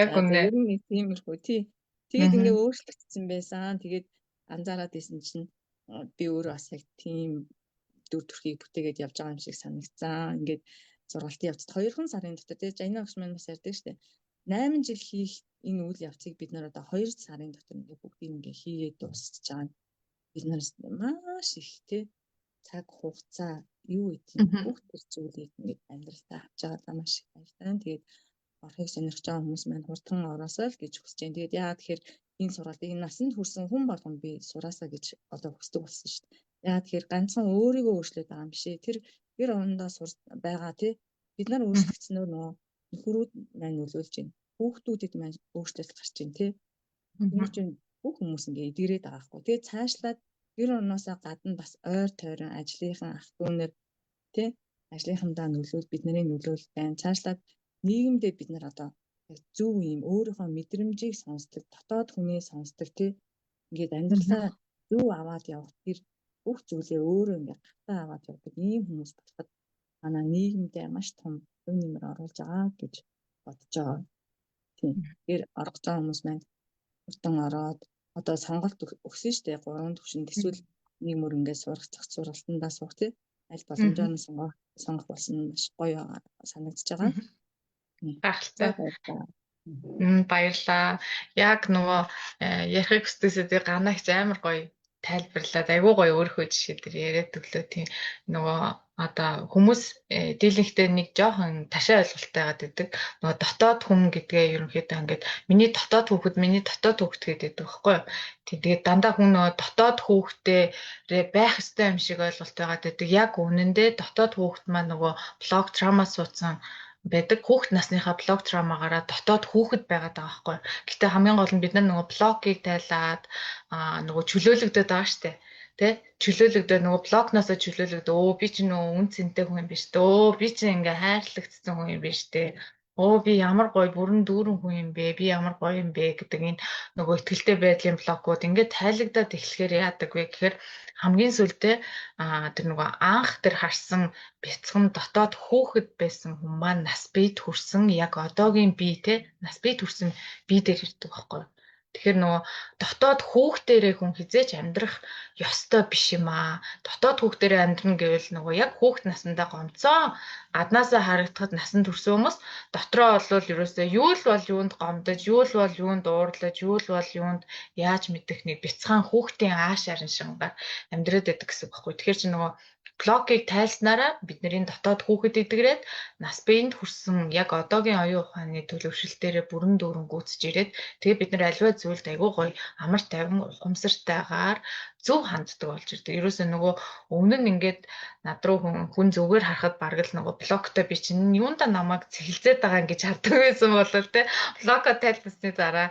Яг үнэ. Тиймэрхүү тий. Тэгээд ингээд өөрчлөгдсөн байсан. Тэгээд анзаараад исэн чинь би өөрөө бас яг тийм дүр төрхийг бүтээгээд явж байгаа юм шиг санагцсан. Ингээд сургалтын явцад 2 сарын дотор тэгээд Жанина багш маань бас ярьдаг шүү дээ. 8 жил хийх энэ үйл явцыг бид нар одоо 2 сарын дотор ингээд бүгдийг ингээд хийгээд дуусчихж байгаа. Бид нар маш их тий цаг хугацаа юу гэдэг бүх төр зүйлийг ингээд амьдралдаа авч байгаа маш их баяртай. Тэгээд орохыг сонирхож байгаа хүмүүс маань хурдан ороосоо л гэж хүсэж байна. Тэгээд яагаад тэгэхээр энэ сургалтыг насанд хүрсэн хүн болгон би сураасаа гэж одоо хүсдэг болсон шүү дээ. Яагаад тэгэхээр ганцхан өөрийгөө өөрчлөж байгаа юм бишээ. Тэр гэр орондоо сурж байгаа тий бид нар өөрчлөгдснөөр нөгөө нөхрүүд маань нөлөөлж байна. Хүүхдүүдэд маань өөрчлөлт гарч байна тий. Тэр чинь бүх хүмүүс ингээ эдгэрээд байгаа хгүй. Тэгээд цаашлаад гэр орноосоо гадна бас ойр тойрон ажлынхан ах дүүнэр тий ажлынхандаа нөлөөл бидний нөлөөл байна. Цаашлаад нийгэмдээ бид нар одоо зөв юм өөрийнхөө мэдрэмжийг сонсдог, дотоод хүнээ сонсдог тий ингээд амьдралаа зөв аваад явах тэр бүх зүйлээ өөрөө ингээд гартаа аваад явдаг ийм хүмүүс болоход манай нийгэмдээ маш том үн нэмэр оруулж байгаа гэж бодож байгаа. Тийм. Тэгэхээр оргож байгаа хүмүүс маань хурдан ороод одоо сонголт өгсөн шүү дээ 3 төвшөнд эсвэл нэг мөр ингээд сурах зохицуулалтандаа суух тий аль боломжоор нь сонгох сонгох болсон маш гоё санагдаж байгаа. Гайхалтай. Баярлаа. Яг нөгөө ярихыг хүсдэгсээ ганаа их амар гоё тайлбарлаад айгүй гоё өөрийнхөө жишээ дээр яриад өглөө тийм нөгөө одоо хүмүүс дийлэнхтэй нэг жоохон ташаа ойлголттой байгаад байдаг. Нөгөө дотоод хүн гэдгээ ерөнхийдөө ингээд миний дотоод хүүхэд гэдэг байхгүй юу? Тэгээд дандаа хүн нөгөө дотоод хүүхдтэй байх ёстой юм шиг ойлголт байгаад байдаг. Яг үнэндээ дотоод хүүхэд маань нөгөө блок трама суудсан байдаг. Хүүхэд насныхаа блок травмагаараа дотоод хүүхэд байгаад байгаа байхгүй. Гэтэ хамгийн гол нь бид нар нөгөө блокийг тайлаад нөгөө чөлөөлөгдөд байгаа штэ. Тэ? Чөлөөлөгдөд нөгөө блокноосоо чөлөөлөгдөө. Өө би ч нөгөө үн цэнтэй хүн юм биш тэ. Өө би ч ингээ хайрлагдсан хүн юм биш тэ. Өө би ямар гоё бүрэн дүүрэн хүн юм бэ? Би ямар гоё юм бэ гэдэг энэ нөгөө ихтгэлтэй байдлын блокууд ингээд тайлагдаад эхлэхээр яадаг вэ гэхээр хамгийн сүлдээ тэр нөгөө анх тэр харсан бяцхан дотоод хүүхэд байсан хүн маань нас бийд хүрсэн яг одоогийн бие те нас бийд хүрсэн бие дээр ирдэг байхгүй. Тэгэхээр нөгөө дотоод хүүхдээрээ хүн хизээж амьдрах ёстой биш юм аа. Дотоод хүүхдээрээ амьдрна гэвэл нөгөө яг хүүхд насндаа гомцоо гаднаасаа харагдахад насанд хүрсэн хүмүүс дотроо болвол ерөөсөө юу л бол юунд гомдож, юу л бол юунд уурлаж, юу л бол юунд яаж мэдэх нэг бяцхан хүүхдийн аашаар шингаар амьдраад байдаг гэсэн үг байхгүй. Тэгэхээр чи нөгөө блокийг тайлснараа бидний дотоод хүүхэд идэгрээд нас биеинд хүрсэн яг одоогийн оюун ухааны төлөвшил дээр бүрэн дүүрэн гүйцэж ирээд тэгээ бид нар аливаа зүйлд айгүй гоё амар тайван ухамсартайгаар зөв ханддаг болж ирдэг. Ерөөсөө нөгөө өмнө нь ингээд над руу хүн зүгээр харахад бараг л нөгөө блоктой би чинь юунда намайг цэглзээд байгаа гэж хардаг байсан болол те блоко тайлбарсны дараа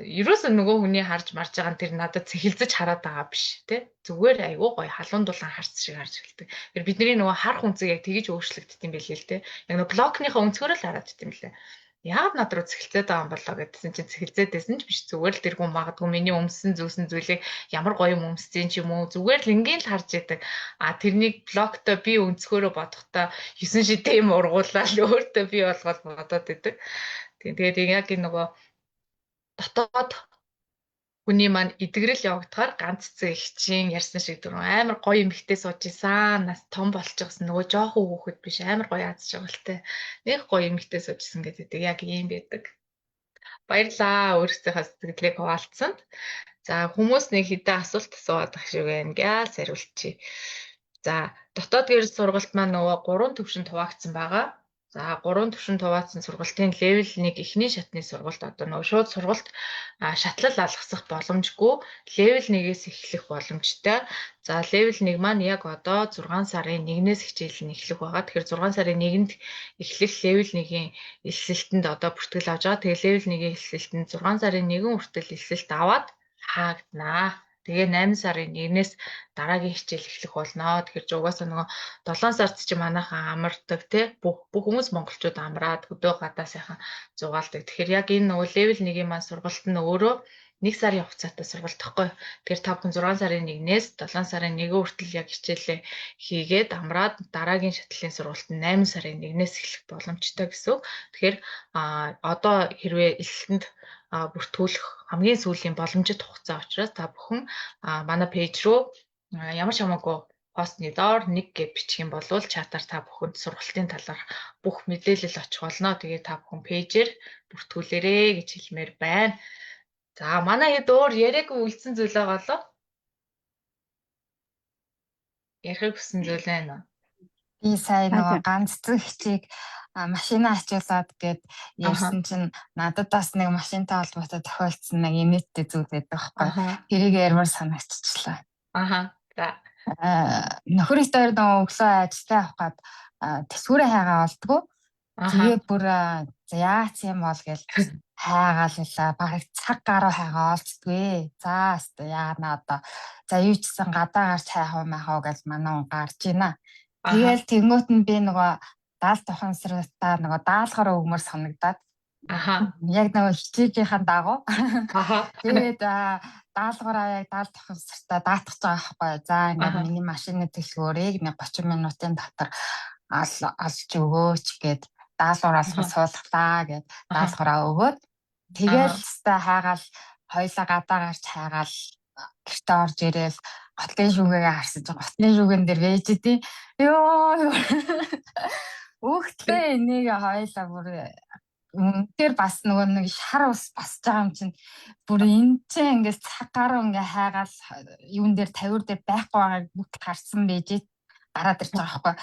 ерөөсөө нөгөө хүний харж марж байгаа нь тэр надад цэглзэж хараад байгаа биш те зүгээр айгүй гоё халуун дулаан харц шиг харж эхэлдэг. Тэр бидний нөгөө харах үнцэг яг тэгж өөрчлөгддөг юм билээ л те. Яг нөгөө блокныхаа өнцгөрөө л хараад дит юм лээ. Яагаад над руу цэглзээд байгаа юм болоо гэдсэн чинь цэглзээд байсан ч биш зүгээр л тэр хүн магадгүй миний өмссөн зүйлсийн зүйлийг ямар гоё юм өмссөн ч юм уу зүгээр л ингээл л харж яадаг. Тэрнийг блоктой би өнцгөрөө бодохдоо 9 шидэ юм ургуулаад өөртөө би болгоод бодоод идэг. Тэгээд яг энэ нөгөө дотоод хүний маань идэгрэл явагдахаар ганц цэг ихчин ярьсан шиг дөрөв амар гоё эмхтэй сууж исэн нас том болчихсон нөгөө жоохон хүүхэд биш амар гоё аз жаргалтай нэг гоё эмхтэй суужсэн гэдэг яг ийм байдаг. Баярлаа өөрсдийнхөө сэтгэлийг хуваалцсанд. За хүмүүс нэг хэдэн асуулт асууад ах шиг байна гэж хариулчихъя. За дотоод гэрэл сургалт маань нөгөө 3 төвшөнд хуваагдсан байгаа. За 3 төвшөнд хуваагдсан сургалтын левел 1 эхний шатны сургалт одоо нөгөө шууд сургалт шатлал алгасах боломжгүй левел 1-ээс эхлэх боломжтой. За левел 1 маань яг одоо 6 сарын 1-ээс хичээл нь эхлэх байгаа. Тэгэхээр 6 сарын 1-нд эхлэх левел 1-ийн элсэлтэнд одоо бүртгэл авч байгаа. Тэгээ левел 1-ийн элсэлтэнд 6 сарын 1 хүртэл элсэлт аваад хаагднаа. Тэгээ 8 сарын 1-ээс дараагийн хичээл эхлэх болно. Тэгэхээр угаасаа нөгөө 7 сард чи манайхан амардаг тий бүх хүмүүс монголчууд амраад хөдөө гадаа сайхан зугаалдаг. Тэгэхээр яг энэ нөгөө левел 1-ийн маань сургалт нь өөрөө 1 сарын хугацаатай сургалт тахгүй. Тэгэхээр та бүхэн 6 сарын 1-ээс 7 сарын 1 хүртэл яг хичээлээ хийгээд амраад дараагийн шатлалын сургалт нь 8 сарын 1-ээс эхлэх боломжтой гэсэн үг. Тэгэхээр одоо хэрвээ элсэлтэнд бүртгүүлэх хамгийн сүүлийн боломжит хугацаа учраас та бүхэн манай пэйж руу ямар ч хамаагүй постны доор 1 гэж бичих юм бол чатаар та бүхэнд сургалтын талаар бүх мэдээлэл очих болно. Тэгээ та бүхэн пэйжээр бүртгүүлээрэй гэж хэлмээр байна. За манай хэд өөр яриаггүй үлдсэн зүйл байгаа лөө? Ярихыг хүссэн зүйл байна уу? Би сая нөгөө ганц хичээг машина ачуулаад гээд ярьсан чинь надад бас нэг машинтай холбоотой тохиолдсон нэг инээдтэй зүйл байдаг байхгүй. Тэрийг ярмаар санагцчихлаа. За. Нөхөр ихтэй нөгөө өглөө ажилдаа явах гээд тэсвэрээ хайгаа олдгоо. Тэгээд бүр яац юм бол гэж хайгааллаа. Бараг цаг гаруй хайгаа олцдгүй. За өстө яана одоо. За юу ч гэсэн гадаа гарч хайх юм аа гэж манай гарч ийна. Тэгэл тэнгуут нь би нөгөө даал тухансралтаа нөгөө даалгавар өгмөр санагдаад. Яг нөгөө хичээлийнхаа дагуу. Тэгээд даалгавраа яг даал тухансралтаа даатгах байгаа байхгүй. За ингээд миний машины төлхөөрийг нэг 30 минутын дотор алж өгөөч гэд даалгавар алсан суулгалаа гэд даалгавраа өгөөд тэгэл хэвээр хайгаал хоёлаа гадаа гарч хайгаал гэртээ орж ирээл готлын шүүгээ харсаж готлын шүүгэн дээр вэж идэв. Ёо. Өөхтлээ энийг хоёлаа бүр үнээр бас нөгөө нэг шар ус басж байгаа юм чинь бүр энэ чинь ингээд цаг гаруй ингээ хайгаал юун дээр тавиур дээр байхгүй байгааг бүгд харсан байж гараад ирж байгаа байхгүй.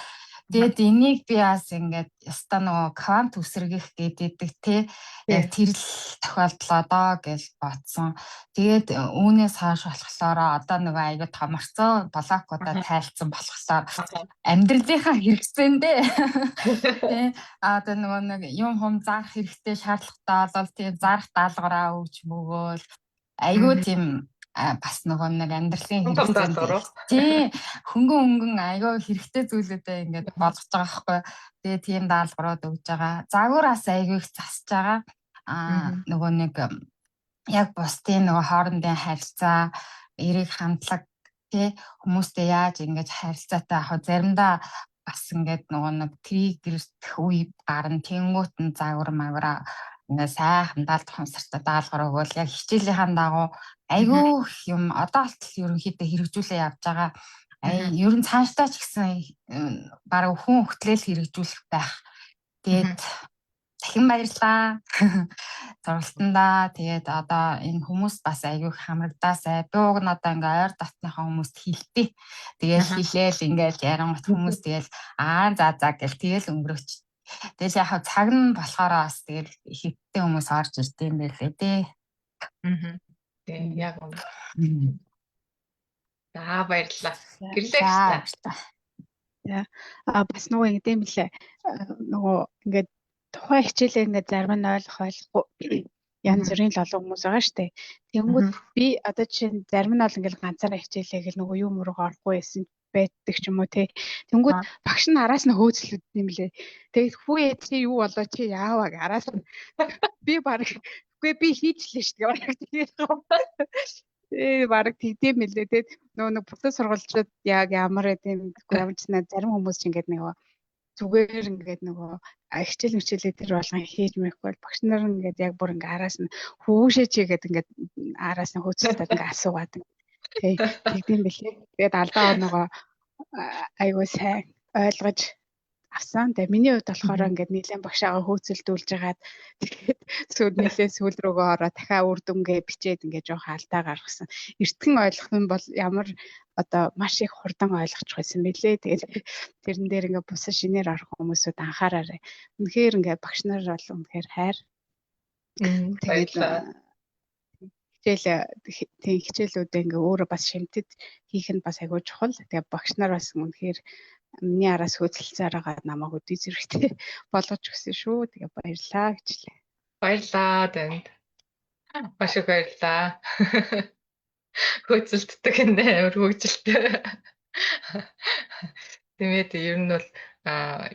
Тэгээд энийг би бас ингээд яста нөгөө квант үсрэгэх гэдэг те яг тэр л тохиолдлоо доо гэж бодсон. Тэгээд үүнээс хойш болохоор одоо нөгөө аягүй томорцоо блокуудаа тайлцсан болохоор амьдралынхаа хэрэгцээндээ тий одоо нөгөө нэг юм хум зарах хэрэгтэй шаардлагатай бол тийм зарах даалгавраа өгч мөгөөл аягүй тийм бас нөгөө нэг амьдралын хэрэгцээ тий хөнгөн аягүй хэрэгтэй зүйлүүдээ ингээд болгож байгаа байхгүй. Тэгээ тийм даалгаврууд өгж байгаа. Загвараас аягүй их засж байгаа. Нөгөө нэг яг бусдын нөгөө хоорондын харилцаа, эрэг хандлага тий хүмүүстэй яаж ингэж харилцаатай авах заримдаа бас ингээд нөгөө нэг триггерх үе гарна тэнгуут нь загвар магвараа ингээ сайхан даалт хонсортой даалгавар өгөөл яг хичээлийнхэн дагуу айгүй юм одоо алт ерөнхийдөө хэрэгжүүлээ явж байгаа. Ер нь цаашдаа ч гэсэн баг хүн хөтлөл хэрэгжүүлэх байх. Тэгээд дахин баярлаа. Зургалтандаа тэгээд одоо энэ хүмүүс бас айгүй хамрагдаасай. Би уг нь одоо ингээ ойр татныхаа хүмүүст хэлтий. Тэгээл хэлээл ингээл ярангут хүмүүс тэгээл за гэл тэгээл өнгөрөөч. Тэгэл яг цаг нь болохоор бас тэгэл хиттэй хүмүүс орж ирд юм байлээ дээ. Тийм яг үнэ. За баярлалаа. Гэрлээ. Бас нөгөө ингэдэм билээ. Нөгөө ингээд тухайн хичээлээ ингээд зарим нь ойлгохгүй янз бүрийн л олон хүмүүс байгаа штэ. Тэнгүүд би одоо жишээ нь зарим нь бол ингээд ганцаараа хичээлээ гэл нөгөө юм руу орохгүй байсан байдаг ч юм уу те. Тэнгүүд багш нь араас нь хөөцөлөд юм лээ. Тэгээд хүүе чи юу болоо чи яаваа араас нь би баг үгүй би хийчлээ шүү дээ. Баг тэгдэм мэлээ те. Нөгөө бүтэн сургуульчид яг ямар гэдэм ямар ч зарим хүмүүс ч ингээд нөгөө зүгээр ингээд нөгөө хичээлээ тэр болгон хийж мэхгүй бол багш нар ингээд яг бүр ингээд араас нь хүүшээ чигээд ингээд араас нь хөөцөлдөд ингээд асуугаад тэгдэм бэлээ. Тэгээд алдаа нөгөө айгуу сайн ойлгож авсан. Тэгээ миний хувьд болохоор ингээд нийлэн багшаагаа хөөцөлдүүлж хагаад тэгээд сүүл рүүгээ ороо дахиад үр дүнгээ бичээд ингээд жоох алдаа гаргасан. Эртхэн ойлгох нь бол ямар одоо маш их хурдан ойлгочих байсан билээ. Тэгээд тэрэн дээр ингээд бусад шинээр орох хүмүүсүүд анхаараарай. Үнэхээр ингээд багш нар бол үнэхээр хайр. Тэгээд хичээлүүдээ ингээ өөрөө бас шимтэд хийх нь бас айгүй чухал. Тэгээ багш нар бас үнэхээр миний араас хөөцөлцөөр байгаа намайг өдөө зэрэгтэй болгож өгсөн шүү. Тэгээ баярлаа гэжлээ. Баярлаа танд. Маш их баярлаа. Хөөцөлддөг нэ амар хөөцөлтэй. Тэгээд ер нь бол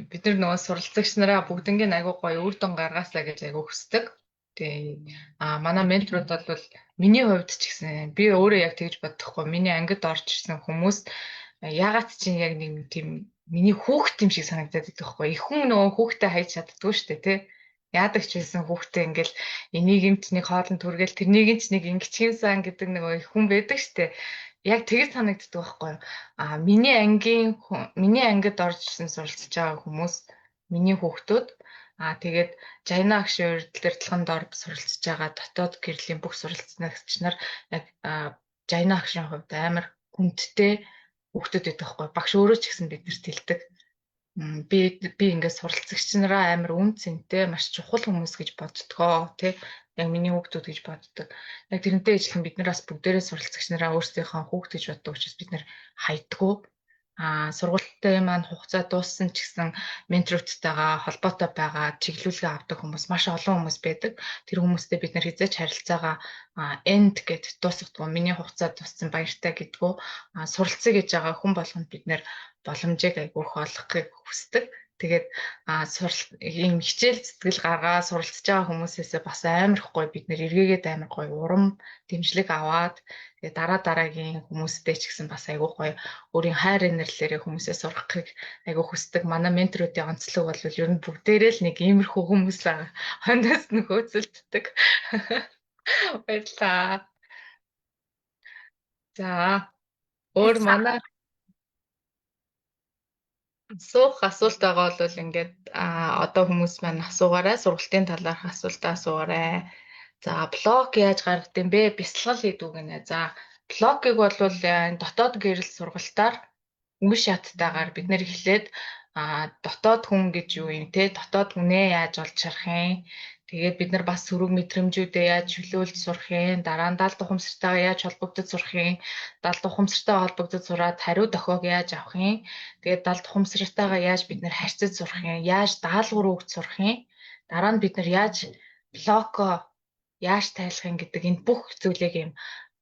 бид нар нөгөө суралцагч нараа бүгднийг айгүй гоё үр дүн гаргаасаа гэж айгүй хүсдэг. Тэгээ манай менторууд бол миний хувьд ч гэсэн би өөрөө яг тэгж бодохгүй. Миний ангид орж ирсэн хүмүүс ягаад ч яг нэг тийм миний хүүхэд юм шиг санагдаад байдаг байхгүй. Их хүн нөгөө хүүхдээ хайж чаддгүй шүү дээ, тий. Яадаг ч байсан хүүхдээ ингээл энийг юм ч нэг хоолнд түргээл тэрнийг ч нэг ингэчгэнсэн гэдэг нөгөө их хүн байдаг шүү дээ. Яг тэгж санагддаг байхгүй. Миний ангид орж ирсэн суралцж байгаа хүмүүс миний хүүхдүүд тэгээд Жайна агшийн урьдчилан дор суралцж байгаа дотоод гэрлийн бүх суралцагч нар яг Жайна агшийн хувьд амар хүндтэй хүүхдүүд байдаг байхгүй. Багш өөрөө ч гэсэн биднэрт хэлдэг. Би ингээд суралцагч нараа амар үн цэнтэй маш чухал хүмүүс гэж боддгоо тий. Яг миний хүүхдүүд гэж боддог. Яг тэрнтэй ижилхэн бид нар бас бүгдээрээ суралцагч нараа өөрсдийнхөө хүүхд гэж боддог учраас бид нар хайдггүй. Сургуультай маань хугацаа дууссан ч гэсэн менторуудтайгаа холбоотой байгаа чиглүүлгээ авдаг хүмүүс маш олон хүмүүс байдаг. Тэр хүмүүстэй бид нар хязгаарч харилцаагаа end гэд дуусгадгүй. Миний хугацаа дууссан баяртай гэдгүү. Суралцъя гэж байгаа хүн болгонд бид нар боломжийг айгүйх олгохыг хүсдэг. Тэгээд ийм хичээл зүтгэл гаргаа суралцж байгаа хүмүүсээс бас амар гоё бид нэр эргээгээд амар гоё урам дэмжлэг аваад тэгээд дараагийн хүмүүстэй ч гэсэн бас айгүй гоё өөрийн хайр инэрлээрээ хүмүүсээ сургахыг айгүй хүсдэг. Манай менторуудын онцлог бол ер нь бүгдээрээ л нэг иймэрхүү хүмүүс байгаа. Хондоос нь хөөцөлддөг. Баярлалаа. За өөр манай асуух асуулт байгаа бол ингээд одоо хүмүүс маань асуугаарай, сургалтын талаарх асуултаа асуугаарай. За блог яаж гаргад юм бэ? Бясалгал хийдэг гинэ. За блогийг бол дотоод гэрэл сургалтаар үе шаттайгаар бид нэр эхлээд дотоод хүн гэж юу юм те? Дотоод хүнээ яаж олж харах юм? Тэгээд бид нар бас сөрөг мэдрэмжүүдээ яаж чөлөөлж сурах юм? Дараа нь даалд ухамсартайгаа яаж холбогдож сурах юм? Даалд ухамсартайгаа холбогдож сураад хариу дохиог яаж авах юм? Тэгээд даалд ухамсартайгаа яаж бид нар харьцаж сурах юм? Яаж даалгавар өгч сурах юм? Дараа нь бид нар яаж блоко яаж тайлах юм гэдэг энэ бүх зүйлийг юм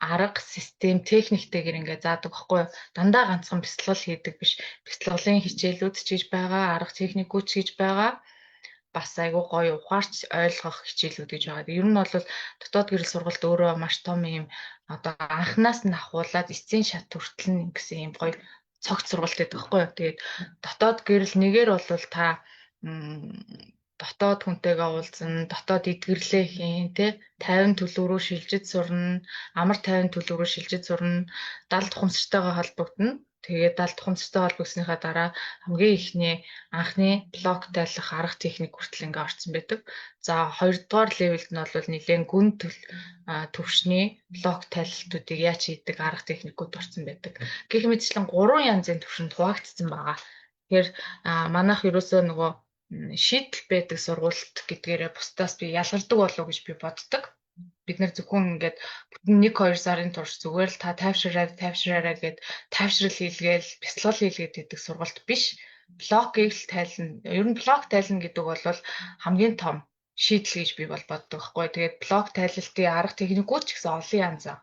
арга, систем, техниктэйгээр ингээд заадаг байхгүй юу? Дандаа ганцхан бясалгал хийдэг биш. Бясалгалын хичээлүүд ч гэж байгаа, арга техникүүд ч гэж байгаа. Бас айгүй гоё ухаарч ойлгох хичээлүүд гэж байгаа. Ер нь бол дотоод гэрэл сургалт өөрөө маш том юм одоо анханаас нь ахуулаад эцсийн шат хүртэл гэсэн юм гоё цогц сургалт байдаг байхгүй юу? Тэгээд дотоод гэрэл нэгээр бол та дотоод хүнтэйгээ уулзсан, дотоод эдгэрлээ хийн, тэ 50 төлөв рүү шилжиж сурна, амар 50 төлөв рүү шилжиж сурна, даалд ухамсартайгаа холбогдно. Тэгээд даалд ухамсартай холбогдсныхаа дараа хамгийн ихний анхны блок тайлах арга техник хүртэл ингээ орсон байдаг. За 2 дугаар левелд нь бол нэлээд гүн төвшний блок тайлалтуудыг яаж хийдэг арга техникүүд орсон байдаг. Гэх мэтчлэн 3 янзын төвшөнд хуваагдсан байгаа. Тэгэхээр манайх ерөөсөө нөгөө шийдэл байдаг сургуулт гэдгээрээ бусдаас би ялгардаг болов гэж би боддог. Бид нэр зөвхөн ингээд бүтэн 1-2 сарын турш зүгээр л та тайвшраарай гэд тайвшрал хийлгээл бясалгал хийлгээд байдаг сургалт биш. Блокийг л тайлна. Ер нь блок тайлна гэдэг бол хамгийн том шийдэл гэж би бол боддог байхгүй. Тэгээд блок тайлалтын арга техникүүд ч гэсэн олон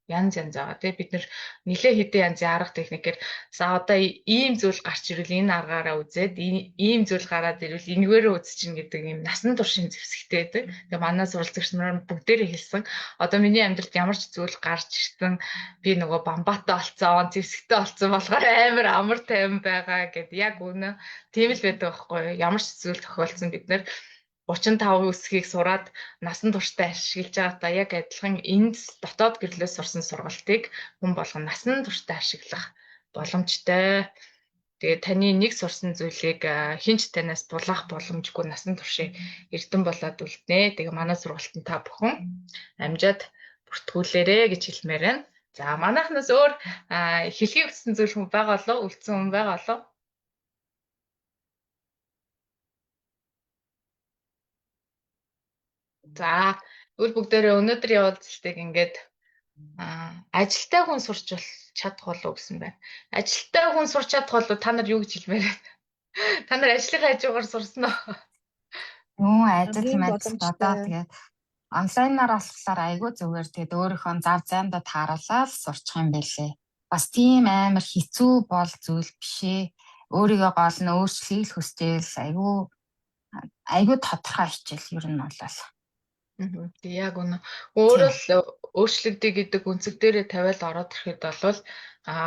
янз байгаа тий бид нар нэлээ хэдэн янзын арга техникээр за одоо ийм зүйл гарч ирвэл энэ аргаараа үзээд ийм зүйл гараад ирвэл энэгээрээ үзчихнэ гэдэг юм насан туршийн зэвсэгтэй байдаг. Тэгээ манай суралцагч нар бүгдээрээ хэлсэн. Одоо миний амьдралд ямар ч зүйл гарч ирсэн би нөгөө бамбаатай олцсон, зэвсэгтэй олцсон болохоор амар амар тайван байгаа гэдэг яг үнэ тийм л байдаг байхгүй юу? Ямар ч зүйл тохиолдсон бид нар 35 үсгийг сураад насан туршдаа ашиглаж байгаадаа яг адилхан энд дотоод гэрлээс сурсан сургалтыг хүн болгон насан туршдаа ашиглах боломжтой. Тэгээд таны нэг сурсан зүйлийг хинч танаас дулаах боломжгүй насан туршийн эрдэм болоод үлднэ. Тэгээ манай сургалтанд та бүхэн амжаад бүртгүүлээрэ гэж хэлмээр байна. За манайхнаас өөр хэлхийг хүссэн зүйл хүн байгаа болов уу? Үлдсэн хүн байгаа болов уу? За бүгдээрээ өнөөдрийн уулзалтыг ингээд ажилтай хүн сурч чадах болов уу гэсэн байна. Ажилтай хүн сурч чадах бол та нар юу гэж хэлмээр байна? Та нар ажлынхаа хажуугаар сурсан уу? Юу ажил одоо тэгээд онлайнаар болохоор айгүй зүгээр тэгээд өөрийнхөө зав зайндаа тааруулаад сурчих юм байлээ. Бас тийм амар хэцүү бол зүйл бишээ. Өөрийгөө гол нь өөрчлөхийг хүсчихэл айгүй тодорхой хичээл ер нь бол. Тэг яг үнэ. Өөрөө л өөрчлөгдөе гэдэг үнцэг дээрээ тавиал ороод ирэхэд бол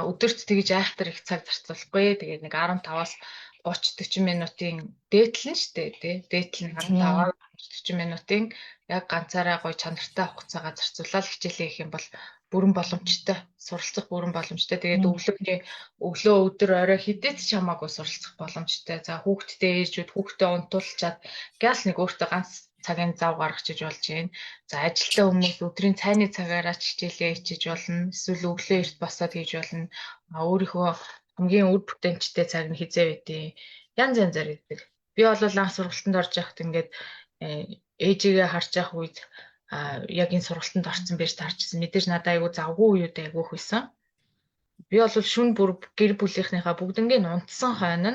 өдөрт тэгж айхтар их цаг зарцуулахгүй. Тэгээд нэг 15-аас 30-40 минутын дээдлэн штэ тий. Дээдлэн 15-40 минутын яг ганцаараа гоё чанартай хугацаагаа зарцуулаад хичээлээ хийх юм бол бүрэн боломжтой. Суралцах бүрэн боломжтой. Тэгээд өглөө өдөр орой хідээч чамаагүй суралцах боломжтой. За хүүхдтэй ээжүүд хүүхдээ унтуулчаад гял нэг өөртөө ганц цагийн зав гаргachиж болж байна. За ажилтаа хүмүүс өдрийн цайны цагаараа хичээлээ хийчих болно. Эсвэл өглөө эрт босоод хийж болно. Өөрийнхөө хамгийн үр бүтээмжтэй цаг нь хизээ байдیں۔ Янз янзаар идэг. Би бол анх сургалтанд орж байхад ингээд ээжигээ харж явах үед яг энэ сургалтанд орсон байж таарчсан. Мэдээж надад айгүй завгүй үед айгүй хүйсэн. Би бол шүн бүр гэр бүлийнхнийхээ бүгднийг унтсан хойно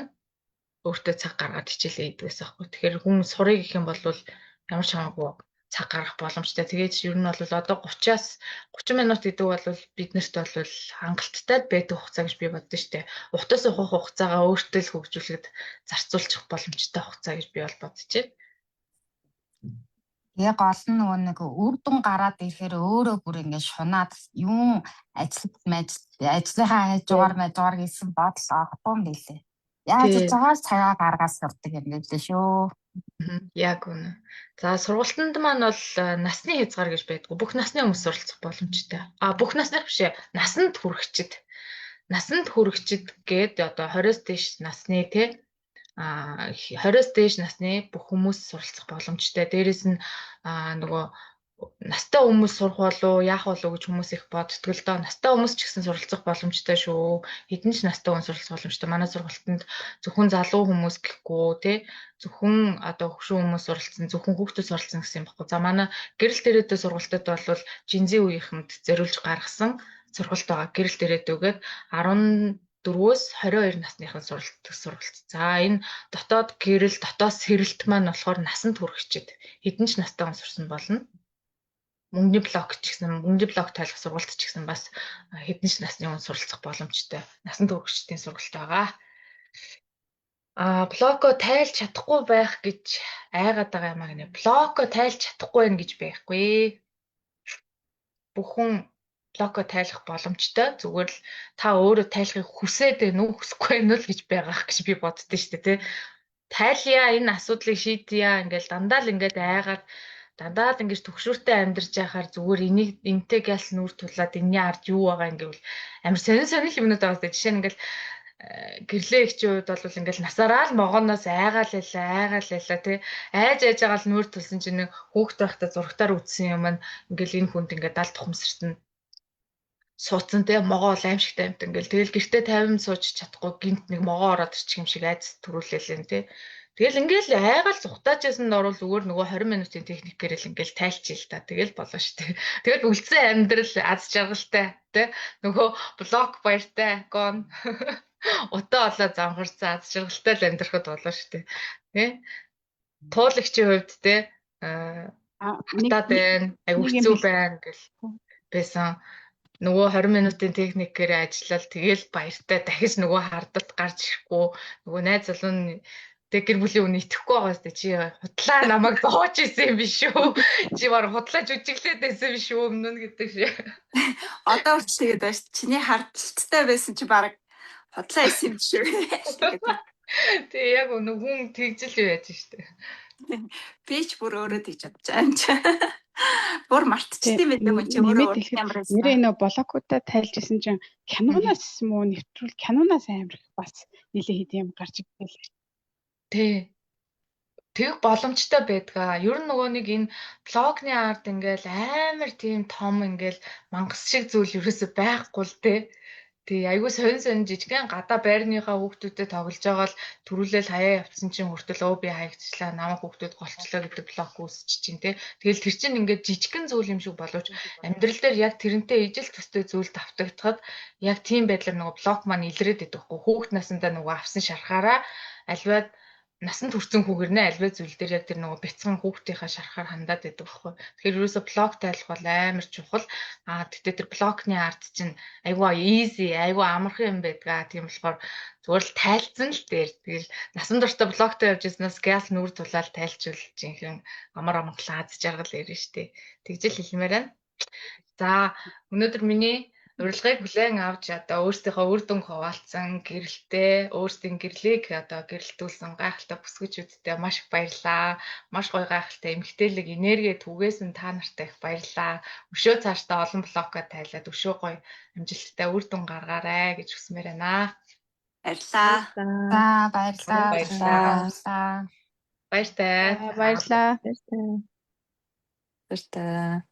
өөртөө цаг гаргаад хичээлээ хийдэг байсан байхгүй. Тэгэхээр хүн сурыг гэх юм бол ямар ч хамаагүй цаг гаргах боломжтой. Тэгээд ер нь бол одоо 30-аас 30 минут гэдэг бол биднэрт бол хангалттай байдаг хугацаа гэж би боддоо штэ. Ухтаас ухах хугацаагаа өөртөө л хөгжүүлэхэд зарцуулчих боломжтой хугацаа гэж би бол бодож байна. Тэгээ гол нь нөгөө нэг үр дүн гараад ирэхээр өөрөө бүр ингэ шунаад юм ажлынхаа хажуугаар гэсэн бодол авахгүй юм билээ. Яаж цагаар цагаа гаргаж сурдаг юм бэ шүү. Яг үнэ. За сургалтанд маань бол насны хязгаар гэж байдгүй. Бүх насны хүмүүс суралцах боломжтой. Бүх насны биш ээ. Насанд хүрэгчид. Насанд хүрэгчид гээд одоо 20-с дээш насны тий 20-с дээш насны бүх хүмүүс суралцах боломжтой. Дээрээс нь нөгөө настай хүмүүс сурах болов яах болов гэж хүмүүс их боддог л доо. Настай хүмүүс ч гэсэн суралцах боломжтой шүү. Хэдэн ч настай хүн суралцах боломжтой. Манай сургалтанд зөвхөн залуу хүмүүс гэхгүй тий зөвхөн одоо хөгшин хүмүүс суралцсан, зөвхөн хүүхдүүд суралцсан гэсэн юм баггүй. За манай гэрэл дээрээдээ сургалтад бол Жинзи үеийнхэнд зориулж гаргасан сургалт байгаа. Гэрэл дээрээдөөгээд 14-өөс 22 насныхан суралцдаг сургалт. За энэ дотоод гэрэл, дотоод сэрэлт маань болохоор насанд хүрэгчид. Хэдэн ч настай хүн сурсан болно. Мөнгөний блок ч гэсэн мөнгөний блок тайлах сургалт ч гэсэн бас хэдэн ч насны хүн суралцах боломжтой. Насанд хүрэгчдийн сургалт байгаа. Блоко тайлж чадахгүй байх гэж айгаад байгаа юм аа гинэ. Блоко тайлж чадахгүй байх гэж байхгүй. Бүхэн блоко тайлах боломжтой. Зүгээр л та өөрөө тайлахыг хүсээд байна уу, хүсэхгүй байна уу гэж байгаах гэж би боддөө шүү дээ, тий. Тайлъя, энэ асуудлыг шийдъя ингээл дандаа л ингээд айгаад дандаа л ингэж төгшүүртэй амьдарч яхаар зүгээр энийг энтэй гэлс нүүр тулаад энэний ард юу байгаа ингээл амар сонир юмнууд байгаа гэдэг. Жишээ нь ингээл гэрлээ ихчийн үед бол ингээл насаараа л могоноос айгаал лайла тий айж байгаа л нүүр тулсан чинь нэг хүүхд байхдаа зурагтаар үтсэн юм маань ингээл энэ хүнд ингээд далд тухамсарсан суудсан тий могоо аимшигтай амт ингээл тэгэл гэртээ 50 сууж чадахгүй гинт нэг могоо ороод ирчих юм шиг айц төрүүлээлэн тий. Тэгэл ингээл айгаал зүхтаажсэн дорвол зүгээр нөгөө 20 минутын техникээр л ингээл тайлчих л та. Тэгэл болно шүү дээ. Тэгэл үлдсэн амьдрал аз жаргалтай тий. Нөгөө блок баяртай гон утаа олоо замхарсан аз жаргалтай л амьдрахад болно шүү дээ. Тий. Туулагчийн хувьд тий хатаад байна, аягүй хэцүү байна гэл байсан. Нөгөө 20 минутын техникээр ажиллал тэгэл баяртай дахиж нөгөө хардалт гарч ирэхгүй нөгөө найз залуу нь тэг гэр бүлийн үнэ итгэхгүй байгаа сте чи худлаа намайг зооч исэн юм биш үү? Чи баг худлаа жүжиглээд байсан биш үү өмнө нь гэдэг шиг. Одоо хүртэл тэгээд байна шүү. Чиний хардталтай байсан чи баг худлаа исэн юм биш үү? Тэг яг өнөө хүн тэгжил байж штэ. Би ч бүр өөрөө тэгж бодож байгаа юм чи. Бүр мартчихсан байлээ хүн чи өөрөө ямар байсан. Нэрээ нөө блокуудаа тайлжсэн чинь киноноос муу нэвтрүүл киноноос амар их бас нэлээ хэд юм гарч ирлээ. Тэг боломжтой байдгаа. Ер нь нөгөө нэг энэ блогны арт ингээл амар тийм том ингээл мангас шиг зүйл ерөөсөй байхгүй л те. Тэг айгүй сонин жижигхэн гадаа байрныхаа хүүхдүүдэд тоглож байгаа л төрүүлэл хаяа явцсан чинь хүртэл би хаягдчихлаа намайг хүүхдүүд голчлоо гэдэг блог үүсчих чинь те. Тэгэл тэр чинь ингээд жижигхэн зүйл юм шиг боловч амьдрал дээр яг тэрнтэй ижил төстэй зүйл давтагдахад яг тийм байдлаар нөгөө блог маань илрээд идэх байхгүй. Хүүхд насандаа нөгөө авсан шархаараа альваад насанд хүрсэн хүүгэрнээ альваа зүйл дээр яг тэр нөгөө бяцхан хүүхдийнхаа шарахаар хандаад байдаг байхгүй. Тэгэхээр ерөөсө блог тайлах бол амар чухал. Тэгтээ тэр блогны арт чинь айгүй easy, айгүй амархан юм байдгаа. Тийм болохоор зүгээр л тайлцсан л дээр. Тэгэл насан туршдаа блогтой явж ирснээс газ нүүр тулаад тайлчвал жинхэнэ амар амгалан аз жаргал ирнэ штэ. Тэгжэл хэлмээр байна. За өнөөдөр миний урилгыг хүлээн авч одоо өөрсдийнхөө үр дүн хуваалцсан гэрэлтэй өөрсдийн гэрлийг одоо гэрэлтүүлсэн гайхалтай бүсгүйчүүдтэй маш их баярлалаа. Маш гоё гайхалтай эмгтээлэг энерги түгээсэн та нартай их баярлалаа. Өшөө цаашдаа олон блокоо тайлаад өшөө гоё амжилттай үр дүн гаргаарай гэж хүсмээр байна. Баярлалаа. За баярлалаа. Баяртай. Баярлалаа. Баяртай.